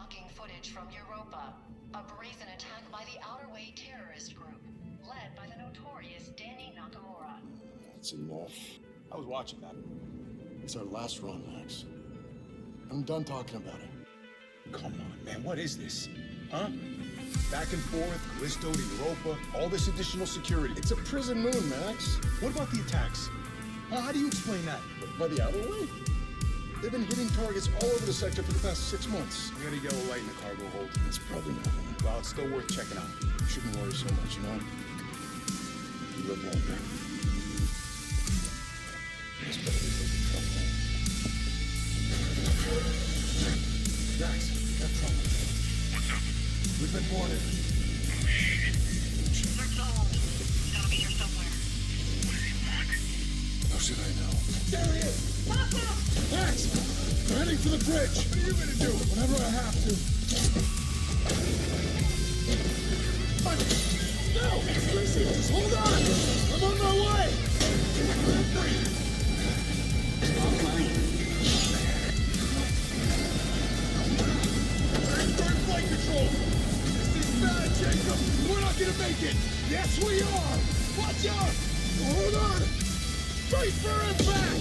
shocking footage from Europa. A brazen attack by the outerway terrorist group, led by the notorious Danny Nakamura. That's enough. I was watching that. It's our last run, Max. I'm done talking about it. Come on, man, what is this? Huh? Back and forth, Callisto to Europa, all this additional security. It's a prison moon, Max. What about the attacks? How do you explain that? By the outer way? They've been hitting targets all over the sector for the past 6 months. We got a yellow light in the cargo hold. It's probably nothing. Well, it's still worth checking out. You shouldn't worry so much, you know? You live longer. It's better to take the trouble. Max, got trouble. What's up? We've been boarded. Oh, shit. Search the hold. He's gotta be here somewhere. What does he want? How should I know? There he is! Max! We're heading for the bridge! What are you gonna do? Whatever I have to. No! Listen, just hold on! I'm on my way! Turn flight control! This is bad, Jacob! We're not gonna make it! Yes, we are! Watch out! Hold on! Straight for impact!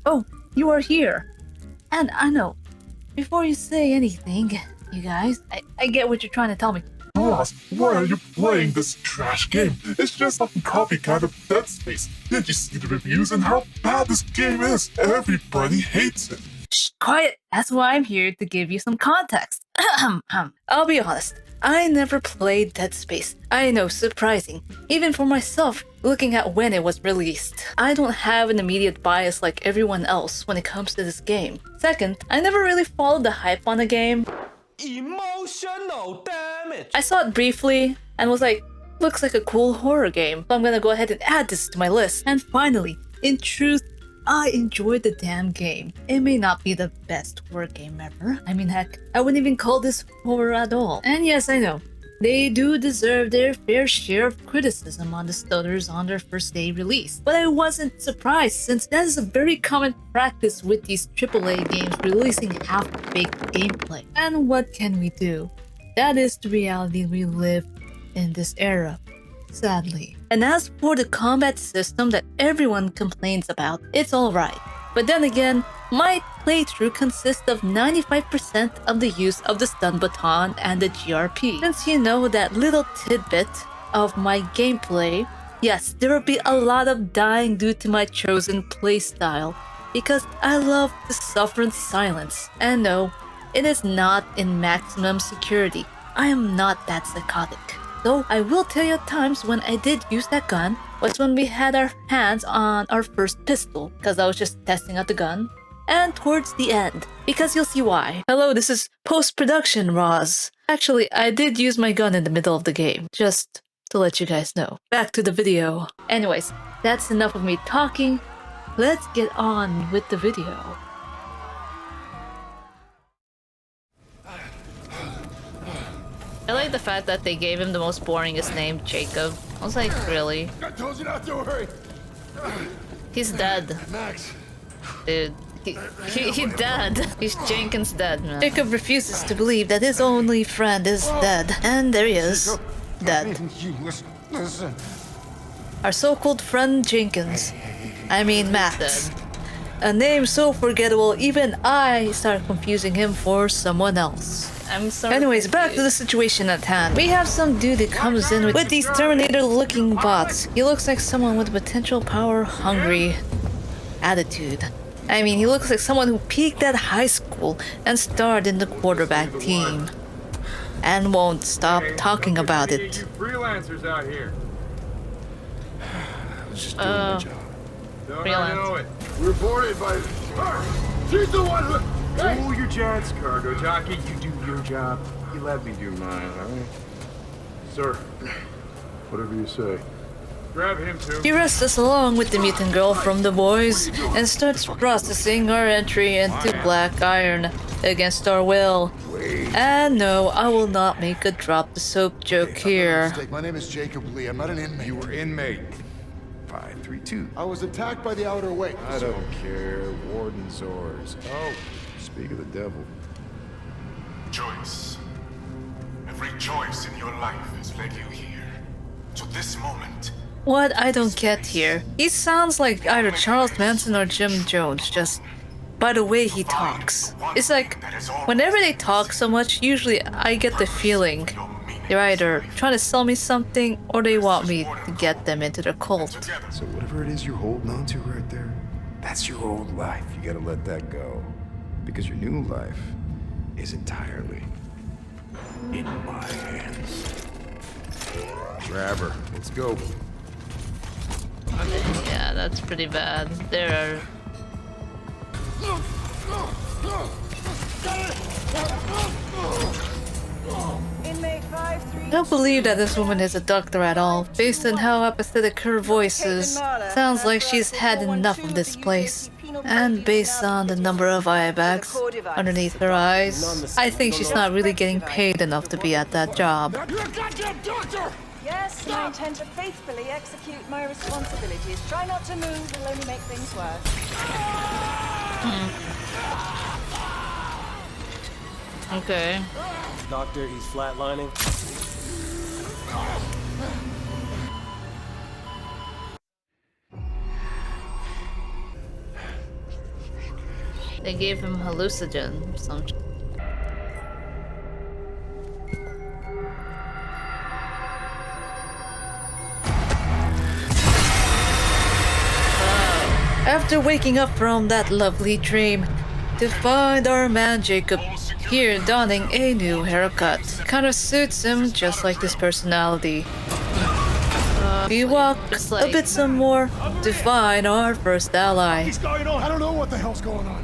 Oh, you are here. And I know, before you say anything, you guys, I get what you're trying to tell me. Raz, why are you playing this trash game? It's just a copycat of Dead Space. Did you see the reviews and how bad this game is? Everybody hates it. Shh, quiet. That's why I'm here to give you some context. I'll be honest, I never played Dead Space. I know, surprising. Even for myself, looking at when it was released. I don't have an immediate bias like everyone else when it comes to this game. Second, I never really followed the hype on the game. Emotional damage. I saw it briefly and was like, looks like a cool horror game, so I'm gonna go ahead and add this to my list. And finally, in truth, I enjoyed the damn game. It may not be the best horror game ever. I mean, heck, I wouldn't even call this horror at all. And yes, I know, they do deserve their fair share of criticism on the stutters on their first day release. But I wasn't surprised, since that is a very common practice with these AAA games releasing half-baked gameplay. And what can we do? That is the reality we live in this era, sadly. And as for the combat system that everyone complains about, it's alright. But then again, my playthrough consists of 95% of the use of the stun baton and the GRP. Since you know that little tidbit of my gameplay, yes, there will be a lot of dying due to my chosen playstyle, because I love to suffer in silence. And no, it is not in maximum security. I am not that psychotic. Though I will tell you at times when I did use that gun was when we had our hands on our first pistol, because I was just testing out the gun. And towards the end, because you'll see why. Hello, this is post-production, Raz. Actually, I did use my gun in the middle of the game, just to let you guys know. Back to the video. Anyways, that's enough of me talking. Let's get on with the video. I like the fact that they gave him the most boringest name, Jacob. I was like, really? I told you not to worry. He's dead. Max. Dude. He dead. He's Jenkins dead, man. Jacob refuses to believe that his only friend is dead. And there he is. Dead. Listen. Our so-called friend Jenkins. I mean Max. A name so forgettable, even I start confusing him for someone else. I'm sorry. Anyways, back to the situation at hand. We have some dude that comes in with these Terminator-looking bots. He looks like someone with potential power-hungry attitude. I mean, he looks like someone who peaked at high school and starred in the quarterback team. And won't stop talking about it. You freelancers out here. I was just doing my job. Don't Freelance. I know it? We're boarded by her. She's the one who... Hey! Cool your jets, cargo jockey. You do your job. You let me do mine, alright? Sir, whatever you say. Grab him too. He rests us along with the mutant girl from the boys and starts processing our entry into Black Iron against our will. And no, I will not make a drop the soap joke here. My name is Jacob Lee. I'm not an inmate. You were inmate. 532. I was attacked by the outer way. I don't care. Warden's orders. Oh, speak of the devil. Choice. Every choice in your life has led you here. To this moment. What I don't get here, he sounds like either Charles Manson or Jim Jones, just by the way he talks. It's like, whenever they talk so much, usually I get the feeling they're either trying to sell me something or they want me to get them into their cult. So whatever it is you're holding on to right there, that's your old life. You gotta let that go. Because your new life is entirely in my hands. Grab her. Let's go. Yeah, that's pretty bad. There are... I don't believe that this woman is a doctor at all. Based on how apathetic her voice is, sounds like she's had enough of this place. And based on the number of eye bags underneath her eyes, I think she's not really getting paid enough to be at that job. You're a goddamn doctor! Yes, I intend to faithfully execute my responsibilities. Try not to move, it'll only make things worse. Okay. Doctor, he's flatlining. They gave him hallucinogen or something. After waking up from that lovely dream, to find our man Jacob here donning a new haircut. Kind of suits him just like his personality. We walk a bit some more to find our first ally. What's going on? I don't know what the hell's going on.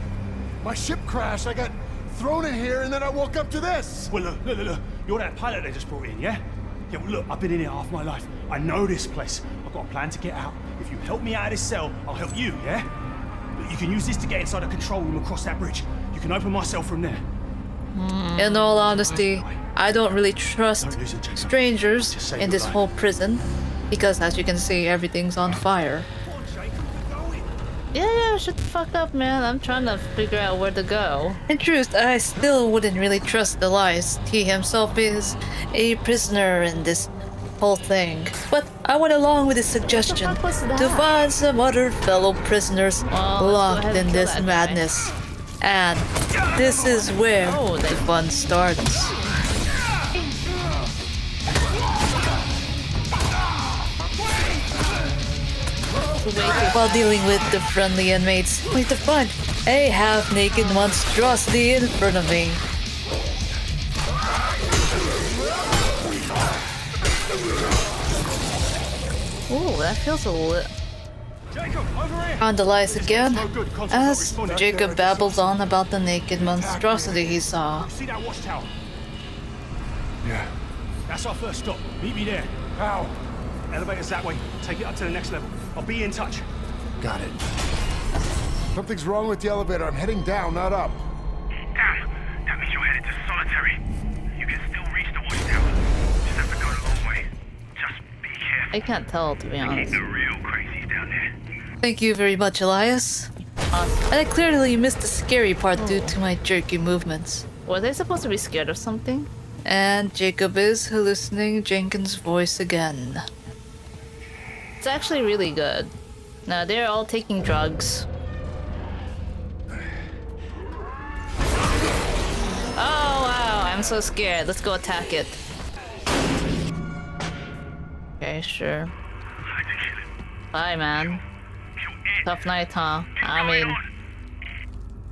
My ship crashed, I got thrown in here, and then I woke up to this. Well, look. You're that pilot they just brought in, yeah? Yeah, well, look, I've been in here half my life. I know this place. I've got a plan to get out. If you help me out of this cell, I'll help you, yeah? But you can use this to get inside a control room across that bridge. You can open my cell from there. In all honesty, I don't really trust strangers in this whole prison, because as you can see, everything's on fire. Yeah, shut the fuck up, man. I'm trying to figure out where to go. In truth, I still wouldn't really trust Elias. He himself is a prisoner in this whole thing. But I went along with his suggestion to find some other fellow prisoners locked in this madness. And this is where the fun starts. While dealing with the friendly inmates, only to find a half-naked monstrosity in front of me. Ooh, that feels a little... On the lies again, as Jacob babbles on about the naked monstrosity he saw. See that watchtower? Yeah. That's our first stop. Meet me there. How? Elevator's that way. Take it up to the next level. I'll be in touch. Got it. Something's wrong with the elevator. I'm heading down, not up. Damn, that means you're headed to solitary. You can still reach the watchtower. Just have to go the long way. Just be careful. I can't tell, to be Keep honest. the real crazies down there. Thank you very much, Elias. And I clearly missed the scary part due to my jerky movements. Were they supposed to be scared of something? And Jacob is hallucinating Jenkins' voice again. It's actually really good. Now they're all taking drugs. Oh wow, I'm so scared. Let's go attack it. Okay, sure. Bye, man. Tough night, huh? I mean,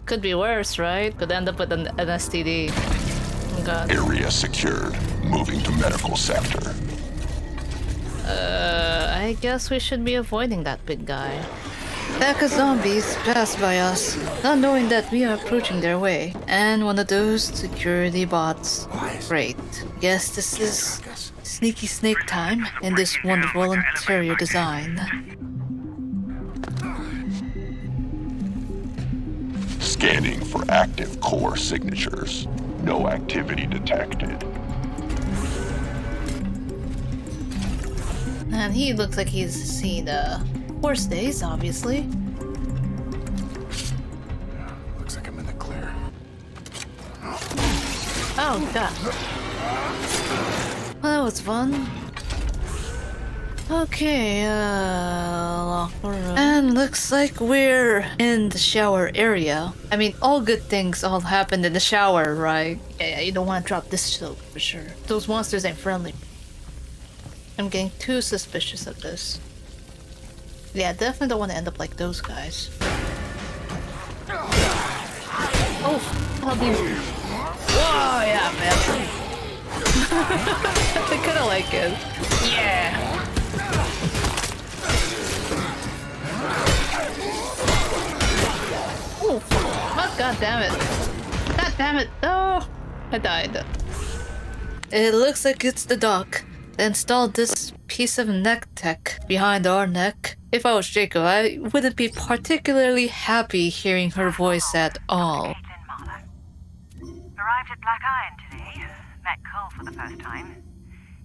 could be worse, right? Could end up with an STD. Oh god. Area secured. Moving to medical sector. I guess we should be avoiding that big guy. pack of zombies passed by us, not knowing that we are approaching their way, and one of those security bots. Great. Guess this is sneaky snake time in this wonderful interior design. Scanning for active core signatures. No activity detected. And he looks like he's seen worse days, obviously. Looks like I'm in the clear. Oh god. Well, that was fun. Okay, locker room. And looks like we're in the shower area. I mean, all good things all happened in the shower, right? Yeah, you don't want to drop this soap for sure. Those monsters ain't friendly. I'm getting too suspicious of this. Yeah, definitely don't want to end up like those guys. Oh, how do you... Whoa, yeah, man. I kinda like it. Yeah. Oh, oh, god damn it. God damn it. Oh, I died. It looks like it's the dock. They installed this piece of neck tech behind our neck. If I was Jacob, I wouldn't be particularly happy hearing her voice at all. Arrived at Black Iron today. Met Karl for the first time.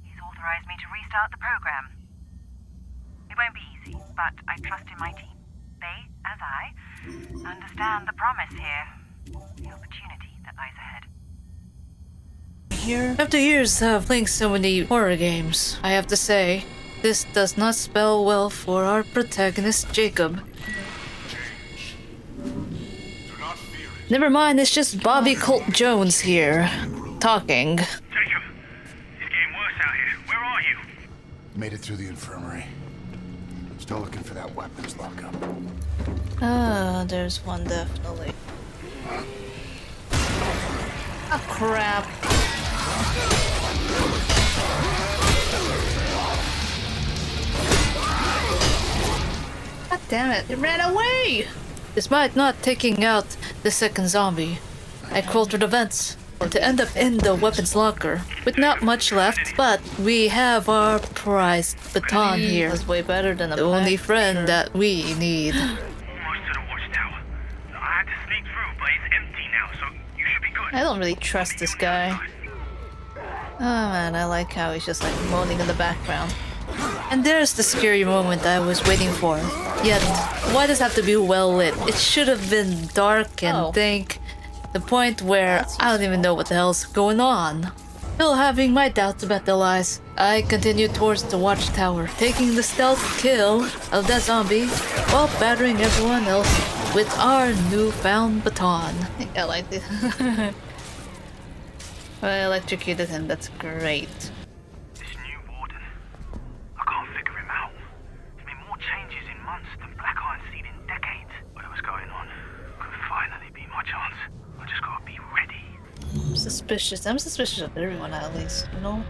He's authorized me to restart the program. It won't be easy, but I trust in my team. They, as I, understand the promise here. The opportunity that lies ahead. Here, after years of playing so many horror games, I have to say, this does not spell well for our protagonist, Jacob. Never mind, it's just Bobby Colt Jones here, talking. Jacob, it's getting worse out here. Where are you? Made it through the infirmary. Still looking for that weapons lockup. Ah, there's one definitely. Oh crap. God damn it, it ran away! Despite not taking out the second zombie, I crawled through the vents to end up in the weapons locker with not much left, but we have our prized Baton here. That's way better than the only friend that we need. Almost to the watchtower. I had to sneak through, but it's empty now, so you should be good. I don't really trust this guy. Oh man, I like how he's just like moaning in the background. And there's the scary moment I was waiting for. Yet, why does it have to be well lit? It should have been dark and dank. The point where I don't even know what the hell's going on. Still having my doubts about the lies, I continued towards the watchtower, taking the stealth kill of that zombie while battering everyone else with our newfound baton. I like this. I electrocuted him, that's great. This new warden, I can't figure him out. There's been more changes in months than Black Iron's seen in decades. Whatever's going on could finally be my chance. I just gotta be ready. I'm suspicious of everyone at least, you know?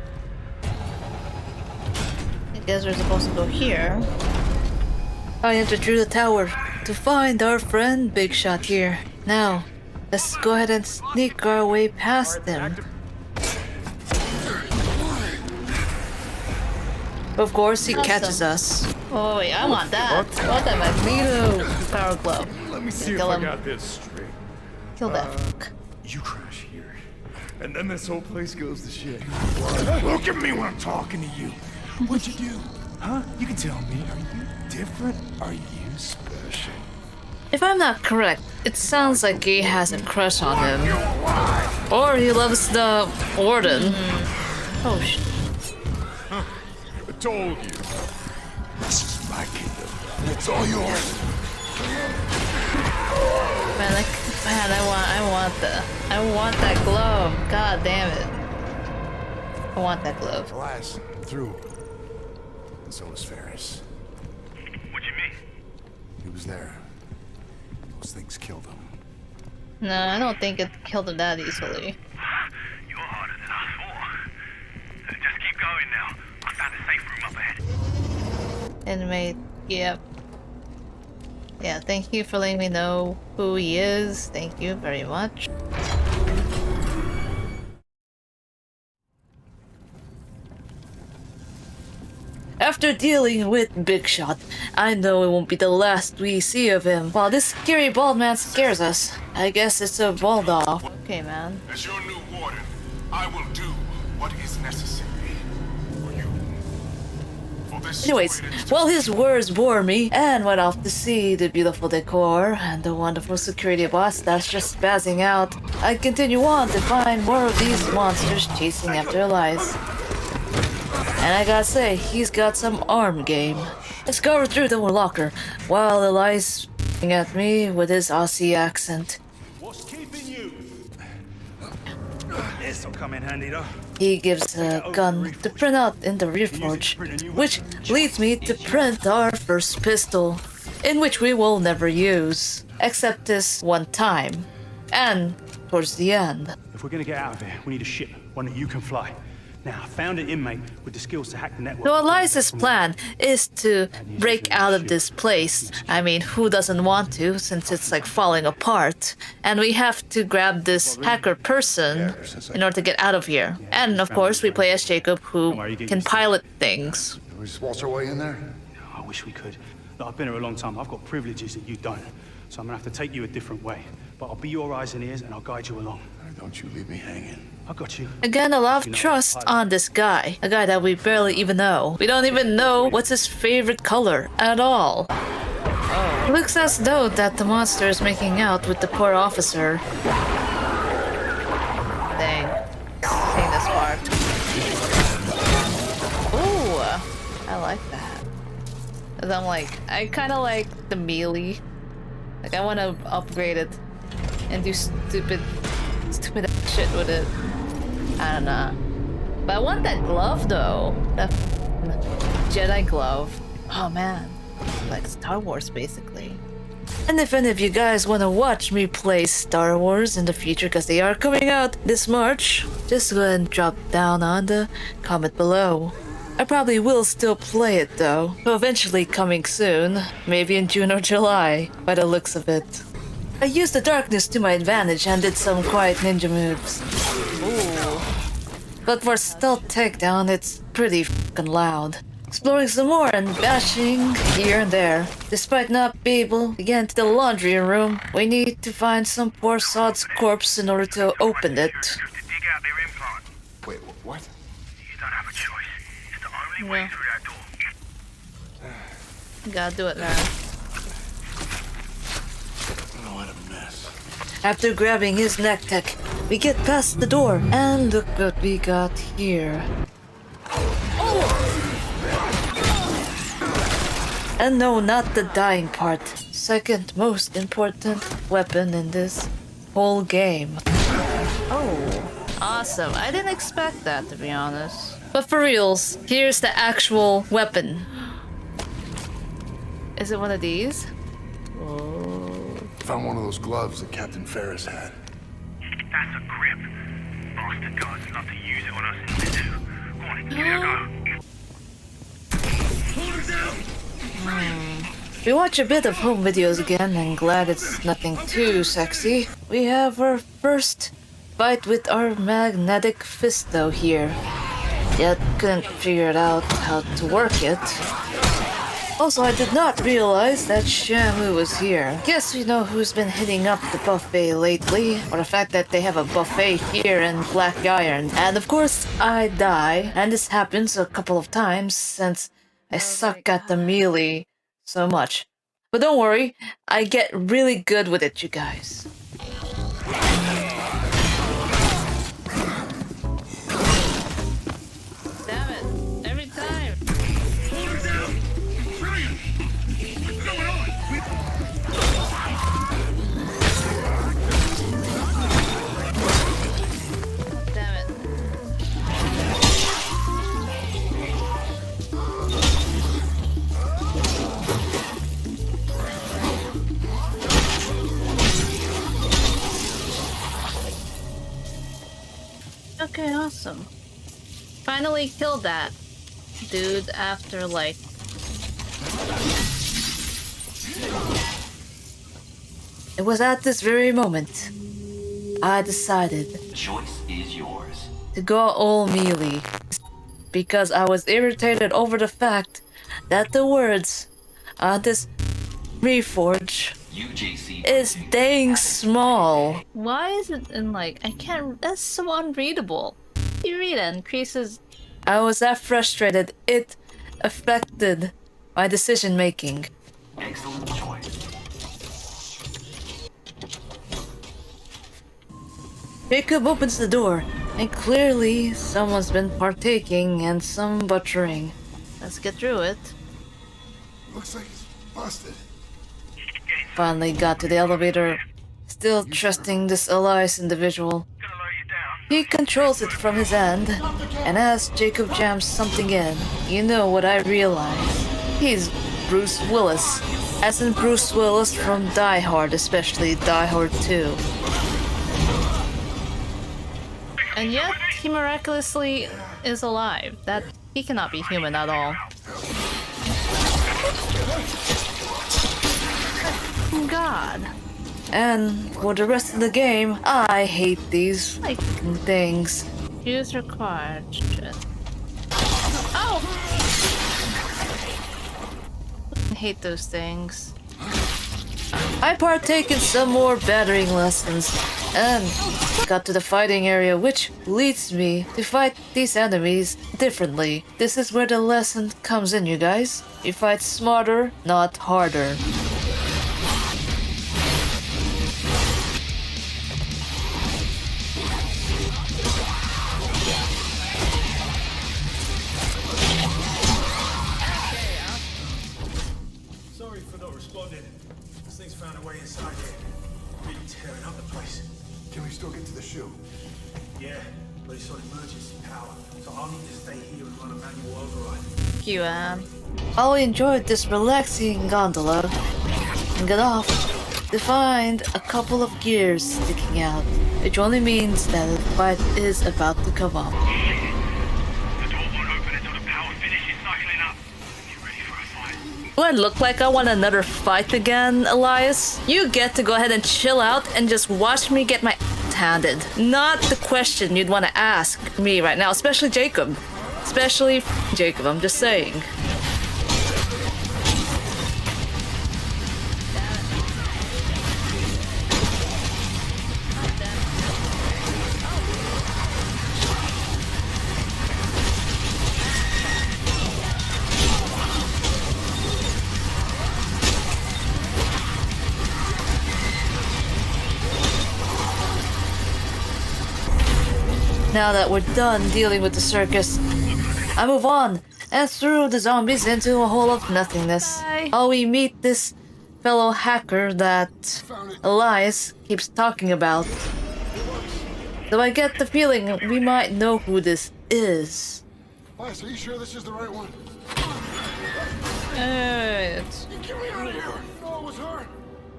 I guess we're supposed to go here. I entered through the tower to find our friend Big Shot here. Now, let's go ahead and sneak our way past them. Of course, he catches us. Oh wait, I want that. I want that Magneto power glove. Let me see if I got this straight. Kill that fuck. You crash here, and then this whole place goes to shit. Look at me when I'm talking to you. What'd you do? Huh? You can tell me. Are you different? Are you special? If I'm not correct, it sounds like he has a crush on him. Or he loves the warden. Oh shit. I told you. This is my kingdom. It's all yours. Man, I want that glove. God damn it. I want that glove. Elias, through. And so was Ferris. What do you mean? He was there. Those things killed him. No, I don't think it killed him that easily. You're harder than I thought. Just keep going now. I found a safe room up ahead. Inmate, yep. Yeah, thank you for letting me know who he is. Thank you very much. After dealing with Big Shot, I know it won't be the last we see of him. While this scary bald man scares us, I guess it's a bald off. Okay, man. As your new warden, I will do what is necessary for you. For this Anyways, while his words bore me and went off to see the beautiful decor and the wonderful security boss that's just spazzing out, I continue on to find more of these monsters chasing after Elias. And I gotta say, he's got some arm game. I scoured through the locker while Elias looking at me with his Aussie accent. What's keeping you? This'll come in handy though. He gives a gun to print out in the Reforge, which leads me to print our first pistol, in which we will never use, except this one time, and towards the end. If we're gonna get out of here, we need a ship, one that you can fly. Now, I found an inmate with the skills to hack the network. So Elias's plan is to break out of this place. I mean, who doesn't want to, since it's like falling apart? And we have to grab this hacker person in order to get out of here. And of course, we play as Jacob, who can pilot things. Can we just waltz our way in there? I wish we could. Look, I've been here a long time. I've got privileges that you don't. So I'm gonna have to take you a different way. But I'll be your eyes and ears, and I'll guide you along. Don't you leave me hanging. I got you. Again, a lot of trust on this guy. A guy that we barely even know. We don't even know what's his favorite color at all. Oh. It looks as though that the monster is making out with the poor officer. Dang. Seeing this part. Ooh, I like that. Cause I'm like, I kind of like the melee. Like, I want to upgrade it and do stupid shit with it. I don't know. But I want that glove though. That Jedi glove. Oh man. Like Star Wars basically. And if any of you guys want to watch me play Star Wars in the future, because they are coming out this March, just go ahead and drop down on the comment below. I probably will still play it though. So eventually coming soon. Maybe in June or July, by the looks of it. I used the darkness to my advantage and did some quiet ninja moves. Ooh. But for stealth takedown, it's pretty fucking loud. Exploring some more and bashing here and there. Despite not being able to get into the laundry room, we need to find some poor sod's corpse in order to open it. Wait, what? You don't have a choice. It's the only way through that door. Gotta do it, man. After grabbing his neck tech, we get past the door, and look what we got here. And no, not the dying part. Second most important weapon in this whole game. Oh, awesome. I didn't expect that, to be honest. But for reals, here's the actual weapon. Is it one of these? Oh. Found one of those gloves that Captain Ferris had. That's a grip. Bastard guards love to use it on us in situ. Go on, give it a go. Hold it down! We watch a bit of home videos again, and glad it's nothing too sexy. We have our first fight with our magnetic fist though here. Yet couldn't figure it out how to work it. Also, I did not realize that Shamu was here. Guess we know who's been hitting up the buffet lately, or the fact that they have a buffet here in Black Iron. And of course, I die, and this happens a couple of times since I suck at the melee so much. But don't worry, I get really good with it, you guys. Damn it, every time. Hold it down! Brilliant! What's going on? Damn it. Okay, awesome. Finally killed that dude after like It was at this very moment I decided The choice is yours. to go all melee because I was irritated over the fact that the words on this Reforge UJC is dang small. Why is it in like, I can't, that's so unreadable. You read it, increases. I was that frustrated, it affected my decision making. Excellent choice. Jacob opens the door, and clearly someone's been partaking in some butchering. Let's get through it. Looks like it's busted. Finally got to the elevator, still trusting this Elias individual. He controls it from his end, and as Jacob jams something in, you know what I realize. He's Bruce Willis, as in Bruce Willis from Die Hard, especially Die Hard 2. And yet, he miraculously is alive. That he cannot be human at all. God. And for the rest of the game, I hate these fucking things. Use required. Oh! I hate those things. I partake in some more battering lessons and got to the fighting area, which leads me to fight these enemies differently. This is where the lesson comes in, you guys. You fight smarter, not harder. Sorry for not responding. This thing's found a way inside here. Really tearing up the place. Can we still get to the shoe? Yeah, but it's on emergency power, so I'll need to stay here and run a manual override. Thank you, I enjoyed this relaxing gondola and got off to find a couple of gears sticking out, which only means that the fight is about to come up. Do I look like I want another fight again, Elias? You get to go ahead and chill out and just watch me get my ass handed. Not the question you'd want to ask me right now, especially Jacob. Especially Jacob, I'm just saying. Now that we're done dealing with the circus, I move on and throw the zombies into a hole of nothingness. Oh, we meet this fellow hacker that Elias keeps talking about. Though I get the feeling we might know who this is. Elias, are you sure this is the right one? Get me out of here! No, it was her!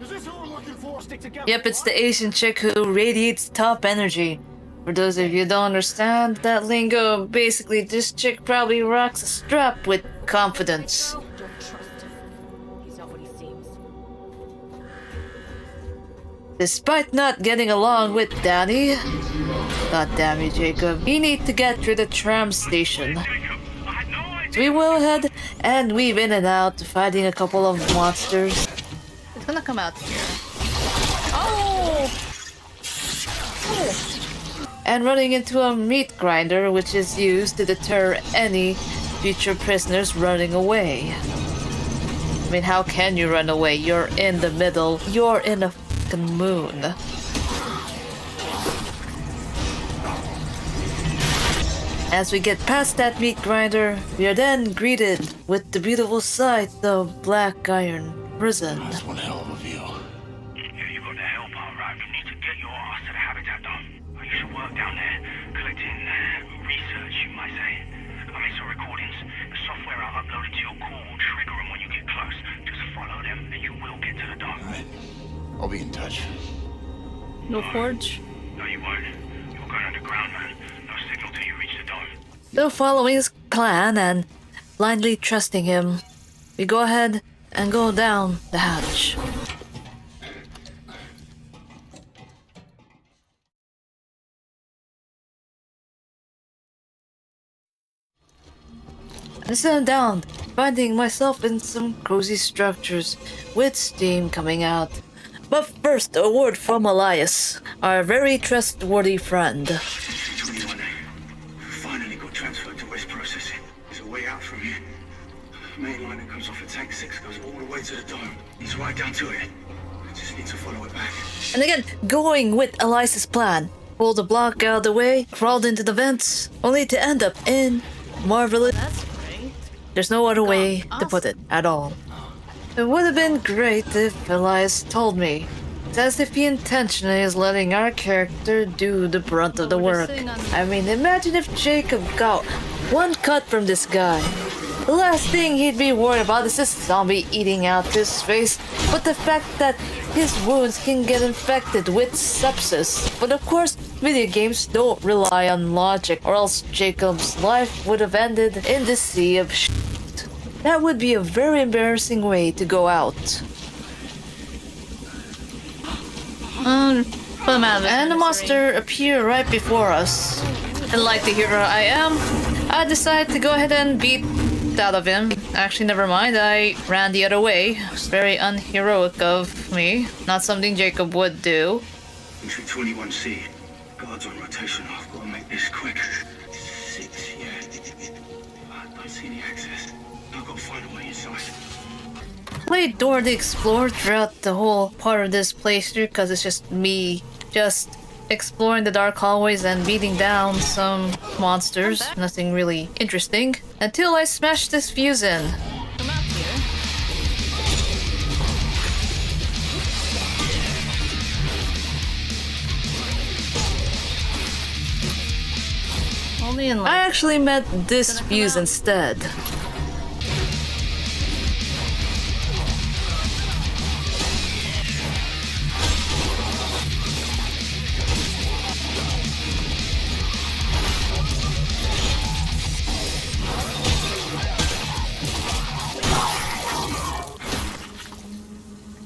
Is this who we're looking for? Stick together. Yep, it's the Asian chick who radiates top energy. For those of you who don't understand that lingo, basically this chick probably rocks a strap with confidence. Don't trust him. He's not what he seems. Despite not getting along with Danny, god damn you, Jacob, you need to get through the tram station. So we will head and weave in and out, fighting a couple of monsters. It's gonna come out here. Oh! And running into a meat grinder, which is used to deter any future prisoners running away. I mean, how can you run away? You're in the middle. You're in a fucking moon. As we get past that meat grinder, we are then greeted with the beautiful sight of Black Iron Prison. That's one hell of a view. Yeah, you got the hell part right. You need to get your ass to the habitat done. You should work down there, collecting research, you might say. I made some recordings. The software I uploaded to your core will trigger them when you get close. Just follow them and you will get to the dome. Alright. I'll be in touch. No forge? No, you won't. You're going underground, man. No signal till you reach the dome. Though following his plan and blindly trusting him, we go ahead and go down the hatch. I sat down, finding myself in some cozy structures with steam coming out. But first, a word from Elias, our very trustworthy friend. 21A. Finally got transferred to West Processing. There's a way out from here. Main line that comes off of Tank 6 goes all the way to the dome. He's right down to it. I just need to follow it back. And again, going with Elias's plan. Pulled the block out of the way, crawled into the vents, only to end up in marvelous. That's great. There's no other way to put it at all. It would have been great if Elias told me. It's as if he intentionally is letting our character do the brunt of the work. I mean, imagine if Jacob got one cut from this guy. The last thing he'd be worried about is this zombie eating out his face, but the fact that his wounds can get infected with sepsis. But of course, video games don't rely on logic, or else Jacob's life would have ended in the sea of shit. That would be a very embarrassing way to go out. And the monster appeared right before us. And like the hero I am, I decided to go ahead and beat out of him. Actually, never mind, I ran the other way. Very unheroic of me. Not something Jacob would do. Entry 21C. Guards on rotation. I've got to make this quick. 6, yeah. I don't see any access. I've got to find a way inside. Played Dora the Explorer throughout the whole part of this playthrough because it's just me just exploring the dark hallways and beating down some monsters. Nothing really interesting. Until I smashed this fuse in. Come out here. Only in I actually met this fuse instead.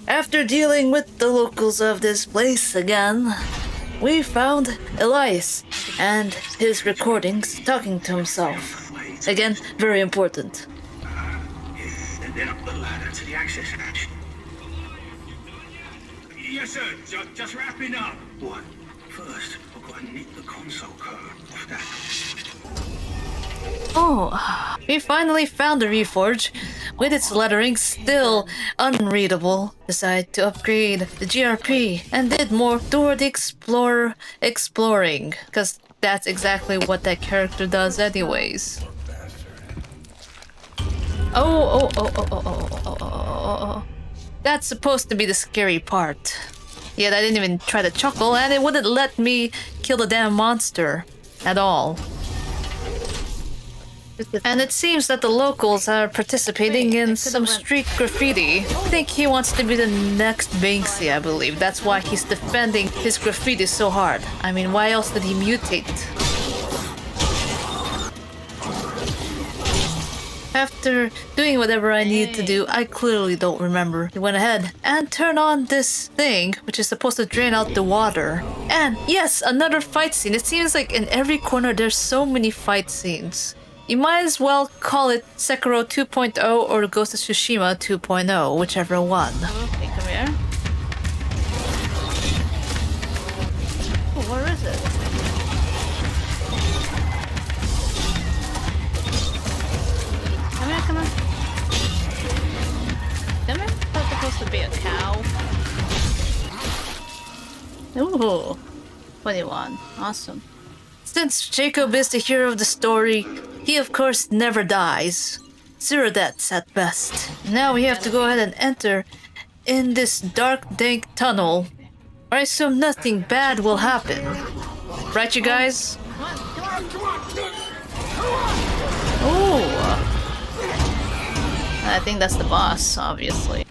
After dealing with the locals of this place again, we found Elias and his recordings talking to himself. Again, very important. Then up the ladder to the access hatch. Yes, sir. Just wrapping up. What? First, I've got to nick the console code off that. Oh, we finally found the Reforge. With its lettering still unreadable, decided to upgrade the GRP and did more Dora the Explorer exploring, because that's exactly what that character does anyways. Oh. That's supposed to be the scary part. Yet I didn't even try to chuckle, and it wouldn't let me kill the damn monster at all. And it seems that the locals are participating in some street graffiti. I think he wants to be the next Banksy, I believe. That's why he's defending his graffiti so hard. I mean, why else did he mutate? After doing whatever I needed to do, I clearly don't remember. He went ahead and turned on this thing, which is supposed to drain out the water. And yes, another fight scene. It seems like in every corner there's so many fight scenes. You might as well call it Sekiro 2.0 or Ghost of Tsushima 2.0, whichever one. Okay, come here. Oh, where is it? Come here, come on. Come here. That's supposed to be a cow. Ooh. 21. Awesome. Since Jacob is the hero of the story, he of course never dies. 0 deaths at best. Now we have to go ahead and enter in this dark, dank tunnel. I assume nothing bad will happen. Right, you guys? Ooh. I think that's the boss, obviously.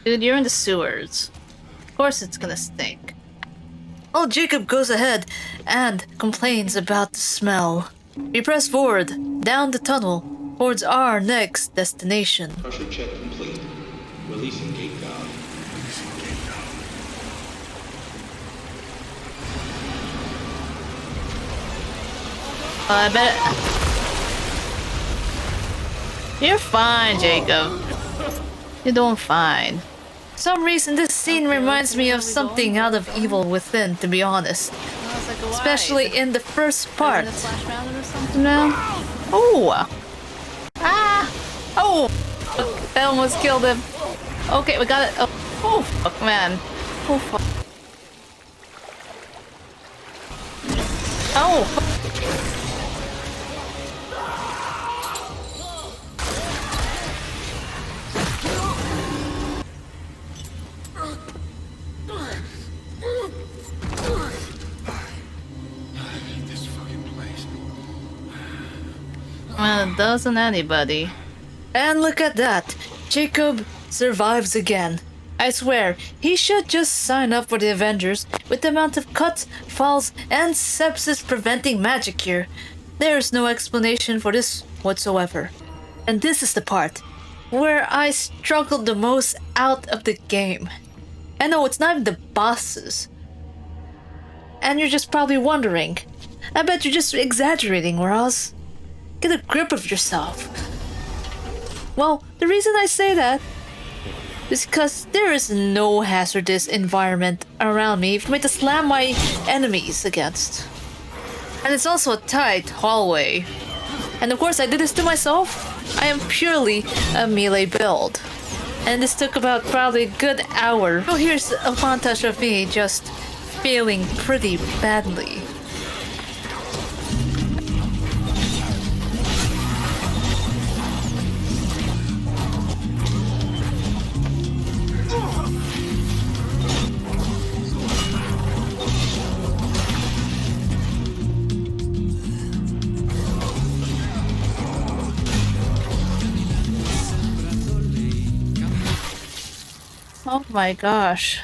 Dude, you're in the sewers. Of course it's gonna stink. Oh, Jacob goes ahead and complains about the smell. We press forward, down the tunnel, towards our next destination. Pressure check complete. Releasing gate valve. I bet. You're fine, Jacob. You're doing fine. For some reason, this scene reminds me of something out of Evil Within, to be honest. Especially in the first part. No? Oh! Ah! Oh! I almost killed him. Okay, we got it. Oh, fuck, man. Oh, fuck. Oh, fuck. Doesn't anybody? And look at that! Jacob survives again. I swear, he should just sign up for the Avengers with the amount of cuts, falls, and sepsis-preventing magic here. There's no explanation for this whatsoever. And this is the part where I struggled the most out of the game. I know it's not even the bosses. And you're just probably wondering, I bet you're just exaggerating, Raz. Get a grip of yourself. Well, the reason I say that is because there is no hazardous environment around me for me to slam my enemies against. And it's also a tight hallway. And of course I did this to myself. I am purely a melee build. And this took about probably a good hour. Oh, here's a montage of me just failing pretty badly. Oh my gosh.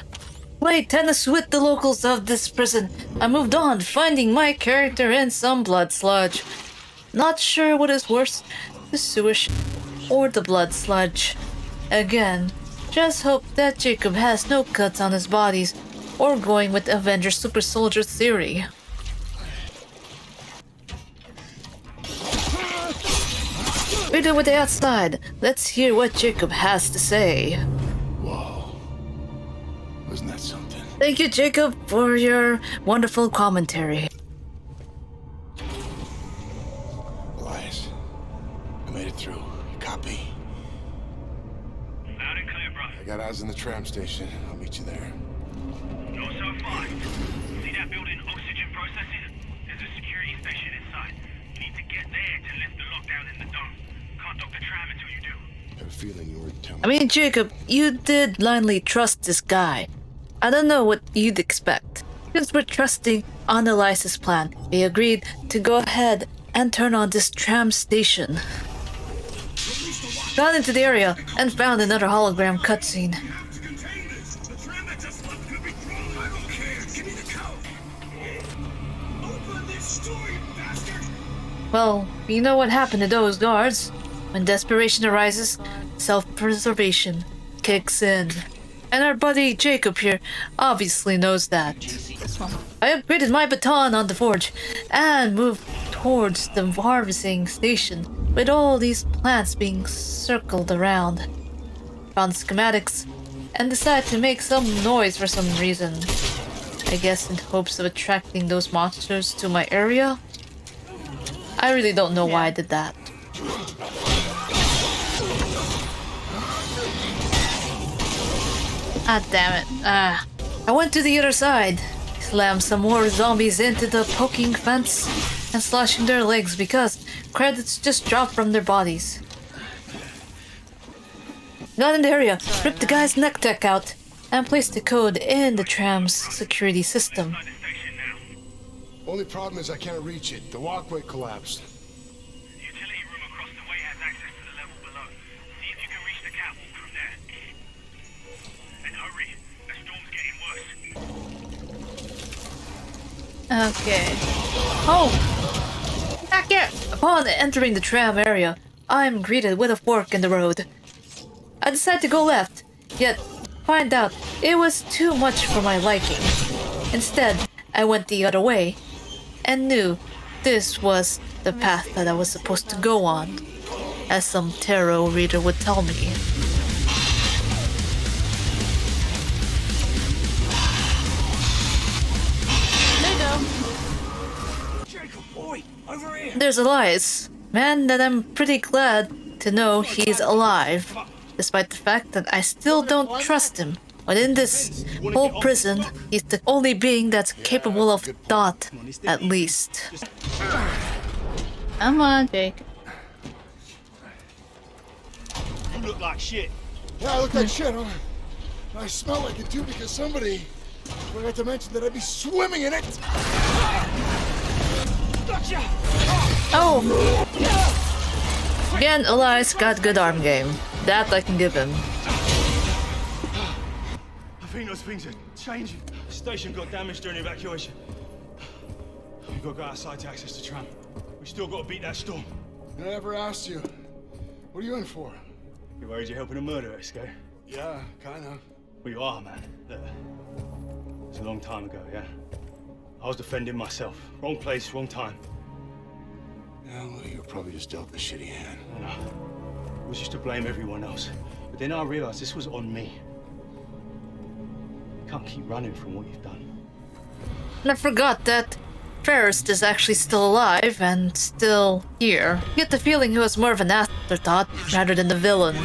Played tennis with the locals of this prison. I moved on, finding my character in some blood sludge. Not sure what is worse, the sewage or the blood sludge. Again, just hope that Jacob has no cuts on his bodies, or going with Avenger Super Soldier theory. We're done with the outside. Let's hear what Jacob has to say. Wasn't that something? Thank you, Jacob, for your wonderful commentary. Elias, I made it through. Copy. Loud and clear, bro. I got eyes in the tram station. I'll meet you there. Not so far. See that building, oxygen processing? There's a security station inside. You need to get there to lift the lockdown in the dome. Can't dock the tram until you do. I have a feeling you were telling I mean, Jacob, you did blindly trust this guy. I don't know what you'd expect. Since we're trusting on Elias's plan, we agreed to go ahead and turn on this tram station. Got into the area and found another hologram cutscene. Well, you know what happened to those guards. When desperation arises, self-preservation kicks in. And our buddy Jacob here obviously knows that. I upgraded my baton on the forge and moved towards the harvesting station with all these plants being circled around. Found schematics and decided to make some noise for some reason. I guess in hopes of attracting those monsters to my area. I really don't know why I did that. Ah, damn it. I went to the other side, slammed some more zombies into the poking fence, and slashing their legs because credits just dropped from their bodies. Got in the area, ripped the guy's neck tech out, and placed the code in the tram's security system. Only problem is I can't reach it. The walkway collapsed. The utility room across the way has access to the level below. See if you can reach the catwalk from there. And hurry, the storm's getting worse. Okay. Oh! Back here! Upon entering the tram area, I'm greeted with a fork in the road. I decide to go left, yet find out it was too much for my liking. Instead, I went the other way, and knew this was the path that I was supposed to go on, as some tarot reader would tell me. There you go. Jacob, boy, over here. There's Elias, man that I'm pretty glad to know he's alive, despite the fact that I still don't trust him. But in this whole prison, he's the only being that's capable of thought, at least. Come on, Jake. You look like shit. Yeah, I look like shit, huh? I smell like it too because somebody forgot to mention that I'd be swimming in it. Gotcha! Oh! Again, Elias got good arm game. That I can give him. I think those things are changing. The station got damaged during evacuation. We've got to go outside to access the tram. We still got to beat that storm. I never asked you. What are you in for? You worried you're helping a murder escape? Yeah, kind of. Well, you are, man. Look, it's a long time ago, yeah? I was defending myself. Wrong place, wrong time. Yeah, well, you were probably just dealt a shitty hand. I know. It was just to blame everyone else. But then I realized this was on me. You can't keep running from what you've done. And I forgot that Ferris is actually still alive and still here. You get the feeling he was more of an afterthought rather than the villain.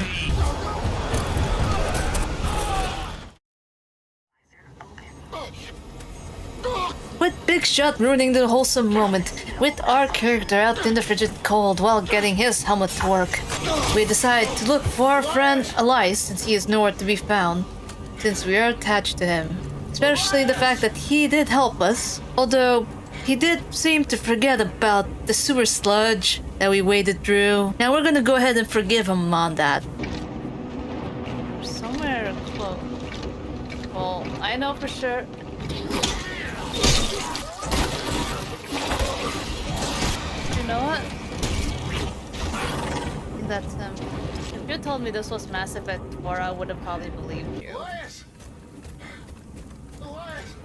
With Big Shot ruining the wholesome moment, with our character out in the frigid cold while getting his helmet to work, we decide to look for our friend Elias since he is nowhere to be found, since we are attached to him. Especially the fact that he did help us, although he did seem to forget about the sewer sludge that we waded through. Now we're gonna go ahead and forgive him on that. Somewhere close. Well, I know for sure. You know what? That's him. If you told me this was Mass Effect 4, I would have probably believed you. Elias! Elias!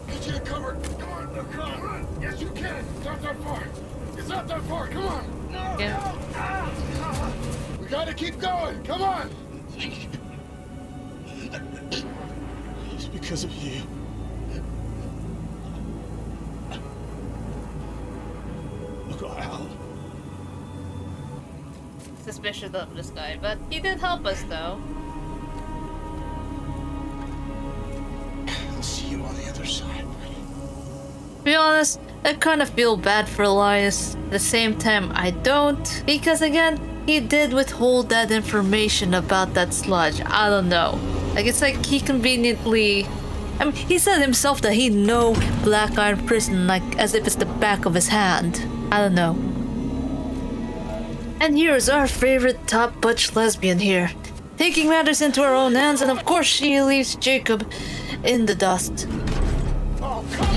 Get you to cover. Come on, come on. Yes, you can. It's not that far. It's not that far. Come on. No, Yeah. We gotta keep going. Come on. It's because of you. Look at Al. Suspicious of this guy, but he did help us though. I'll see you on the other side, buddy. To be honest, I kind of feel bad for Elias. At the same time, I don't. Because again, he did withhold that information about that sludge. I don't know. Like, it's like he conveniently... I mean, he said himself that he know Black Iron Prison like as if it's the back of his hand. I don't know. And here's our favorite top butch lesbian here. Taking matters into her own hands, and of course she leaves Jacob in the dust.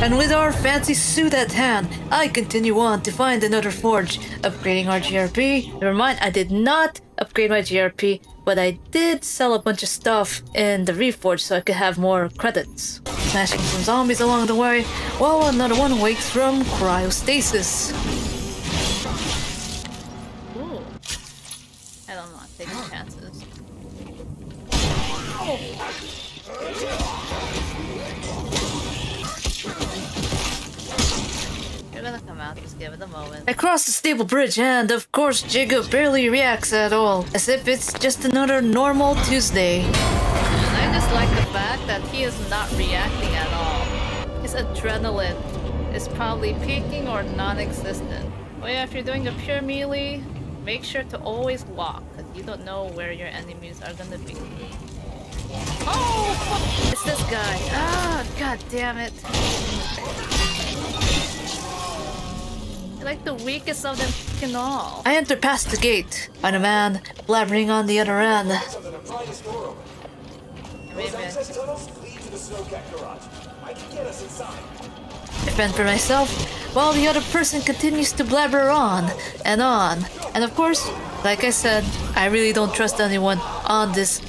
And with our fancy suit at hand, I continue on to find another forge, upgrading our GRP. Never mind, I did not upgrade my GRP, but I did sell a bunch of stuff in the Reforge so I could have more credits. Smashing some zombies along the way, while another one wakes from cryostasis. Ooh. I don't know, taking chances. You're gonna come out, just give it a moment. I cross the stable bridge and, of course, Jacob barely reacts at all, as if it's just another normal Tuesday. And I just like the fact that he is not reacting at all. His adrenaline is probably peaking or non-existent. Oh yeah, if you're doing a pure melee, make sure to always walk, because you don't know where your enemies are gonna be. Oh, fuck! It's this guy. Ah, god damn it. You're like the weakest of them fucking all. I enter past the gate, find a man blabbering on the other end. I fend for myself, while the other person continues to blabber on. And of course, like I said, I really don't trust anyone on this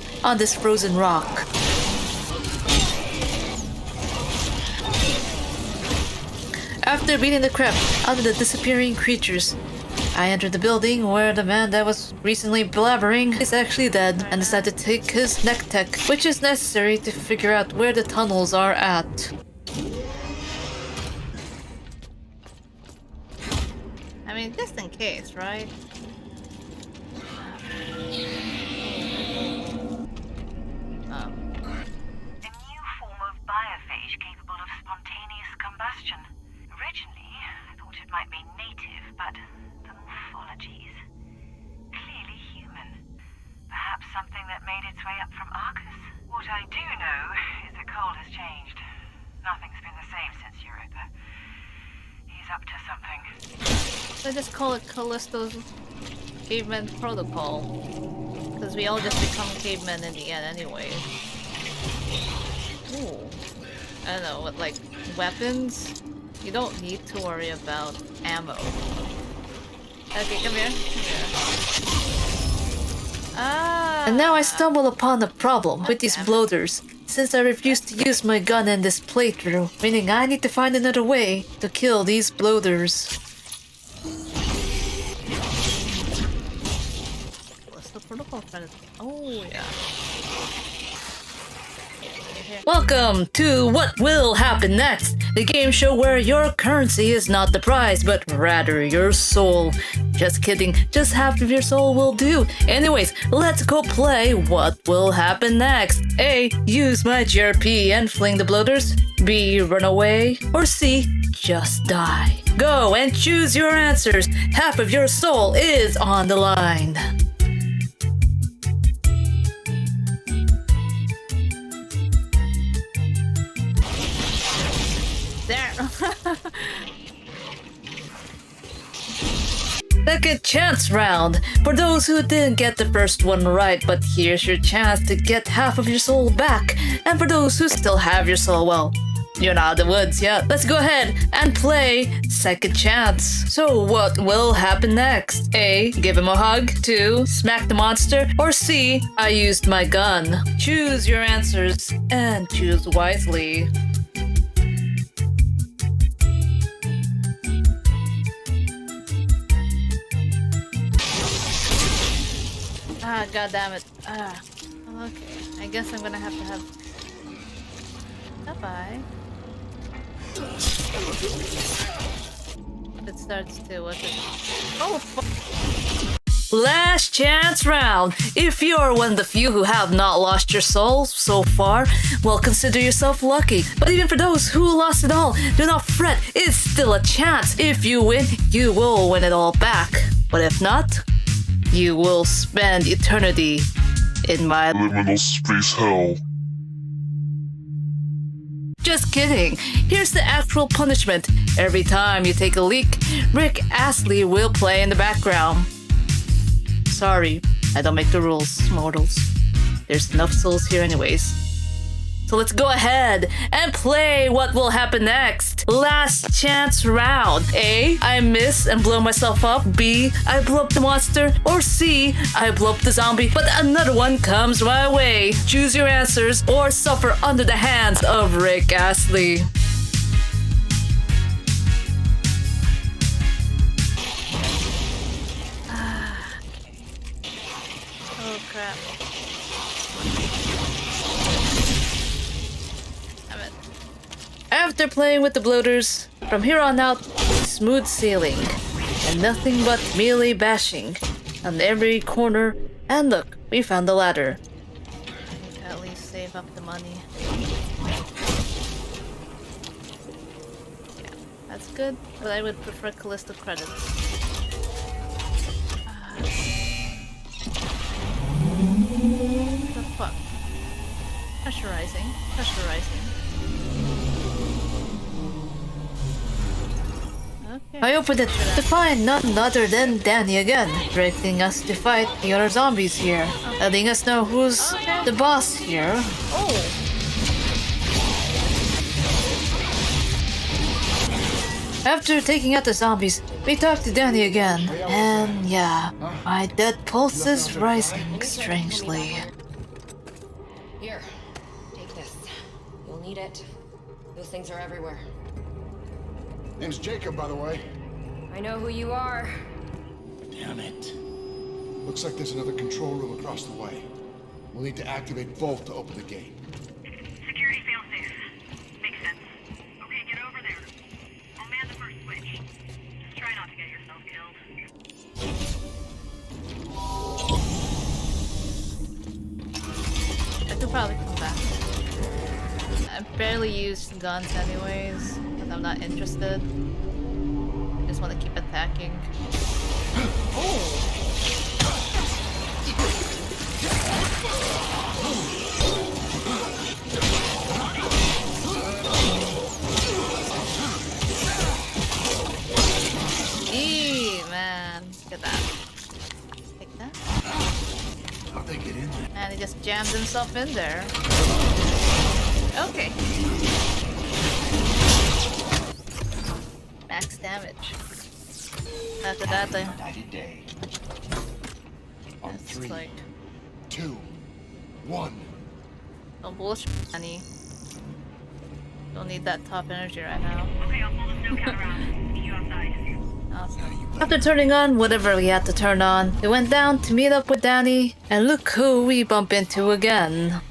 frozen rock. After beating the crap out of the disappearing creatures, I entered the building where the man that was recently blabbering is actually dead and decided to take his neck tech, which is necessary to figure out where the tunnels are at. I mean, just in case, right? A new form of biophage capable of spontaneous combustion. Originally, I thought it might be native, but the morphologies clearly human. Perhaps something that made its way up from Arcus. What I do know is that Karl has changed. Nothing's been the same since Europa. He's up to something. Let's just call it Callisto's caveman protocol. Because we all just become cavemen in the end anyway. Ooh. I don't know, what, like, weapons? You don't need to worry about ammo. Okay, come here. Ah! And now I stumble upon a problem with these bloaters, since I refuse to use my gun in this playthrough, meaning I need to find another way to kill these bloaters. What's the protocol friend? Oh, yeah. Welcome to What Will Happen Next, the game show where your currency is not the prize, but rather your soul. Just kidding, just half of your soul will do. Anyways, let's go play What Will Happen Next. A. Use my GRP and fling the bloaters. B. Run away. Or C. Just die. Go and choose your answers. Half of your soul is on the line. There! Second chance round. For those who didn't get the first one right, but here's your chance to get half of your soul back. And for those who still have your soul, well, you're not out of the woods yet. Let's go ahead and play second chance. So what will happen next? A. Give him a hug. 2. Smack the monster. Or C. I used my gun. Choose your answers and choose wisely. Ah, goddammit. Ah. Okay. I guess I'm gonna have to have... Bye-bye. It starts to... what's it? Oh, Last chance round. If you're one of the few who have not lost your soul so far, well, consider yourself lucky. But even for those who lost it all, do not fret. It's still a chance. If you win, you will win it all back. But if not, you will spend eternity in my liminal space hell. Just kidding. Here's the actual punishment. Every time you take a leak, Rick Astley will play in the background. Sorry, I don't make the rules, mortals. There's enough souls here anyways. So let's go ahead and play What Will Happen Next. Last chance round. A. I miss and blow myself up. B. I blow up the monster. Or C. I blow up the zombie, but another one comes my way. Choose your answers or suffer under the hands of Rick Astley. oh crap. After playing with the bloaters, from here on out, smooth sailing, and nothing but melee bashing on every corner. And look, we found the ladder. I can at least save up the money. Yeah, that's good, but I would prefer Callisto credits. What the fuck? Pressurizing. Okay. I opened it to find none other than Danny again, directing us to fight the other zombies here, letting us know who's the boss here. Oh! After taking out the zombies, we talked to Danny again, and yeah, my dead pulse is rising strangely. Here, take this. You'll need it. Those things are everywhere. Name's Jacob, by the way. I know who you are. Damn it. Looks like there's another control room across the way. We'll need to activate both to open the gate. Security failsafe. Makes sense. Okay, get over there. I'll man the first switch. Just try not to get yourself killed. I could probably come back. I barely use guns anyways, because I'm not interested. I just want to keep attacking. Oh! Eee, man. Look at that. Take that. How'd they get in there? And he just jammed himself in there. Okay. Max damage. After that, On 3, like 2, 1. no bullshit, honey. Don't need that top energy right now. Okay, I'll pull the snowcat around. Meet you outside. Awesome. After turning on whatever we had to turn on, we went down to meet up with Danny, and look who we bump into again.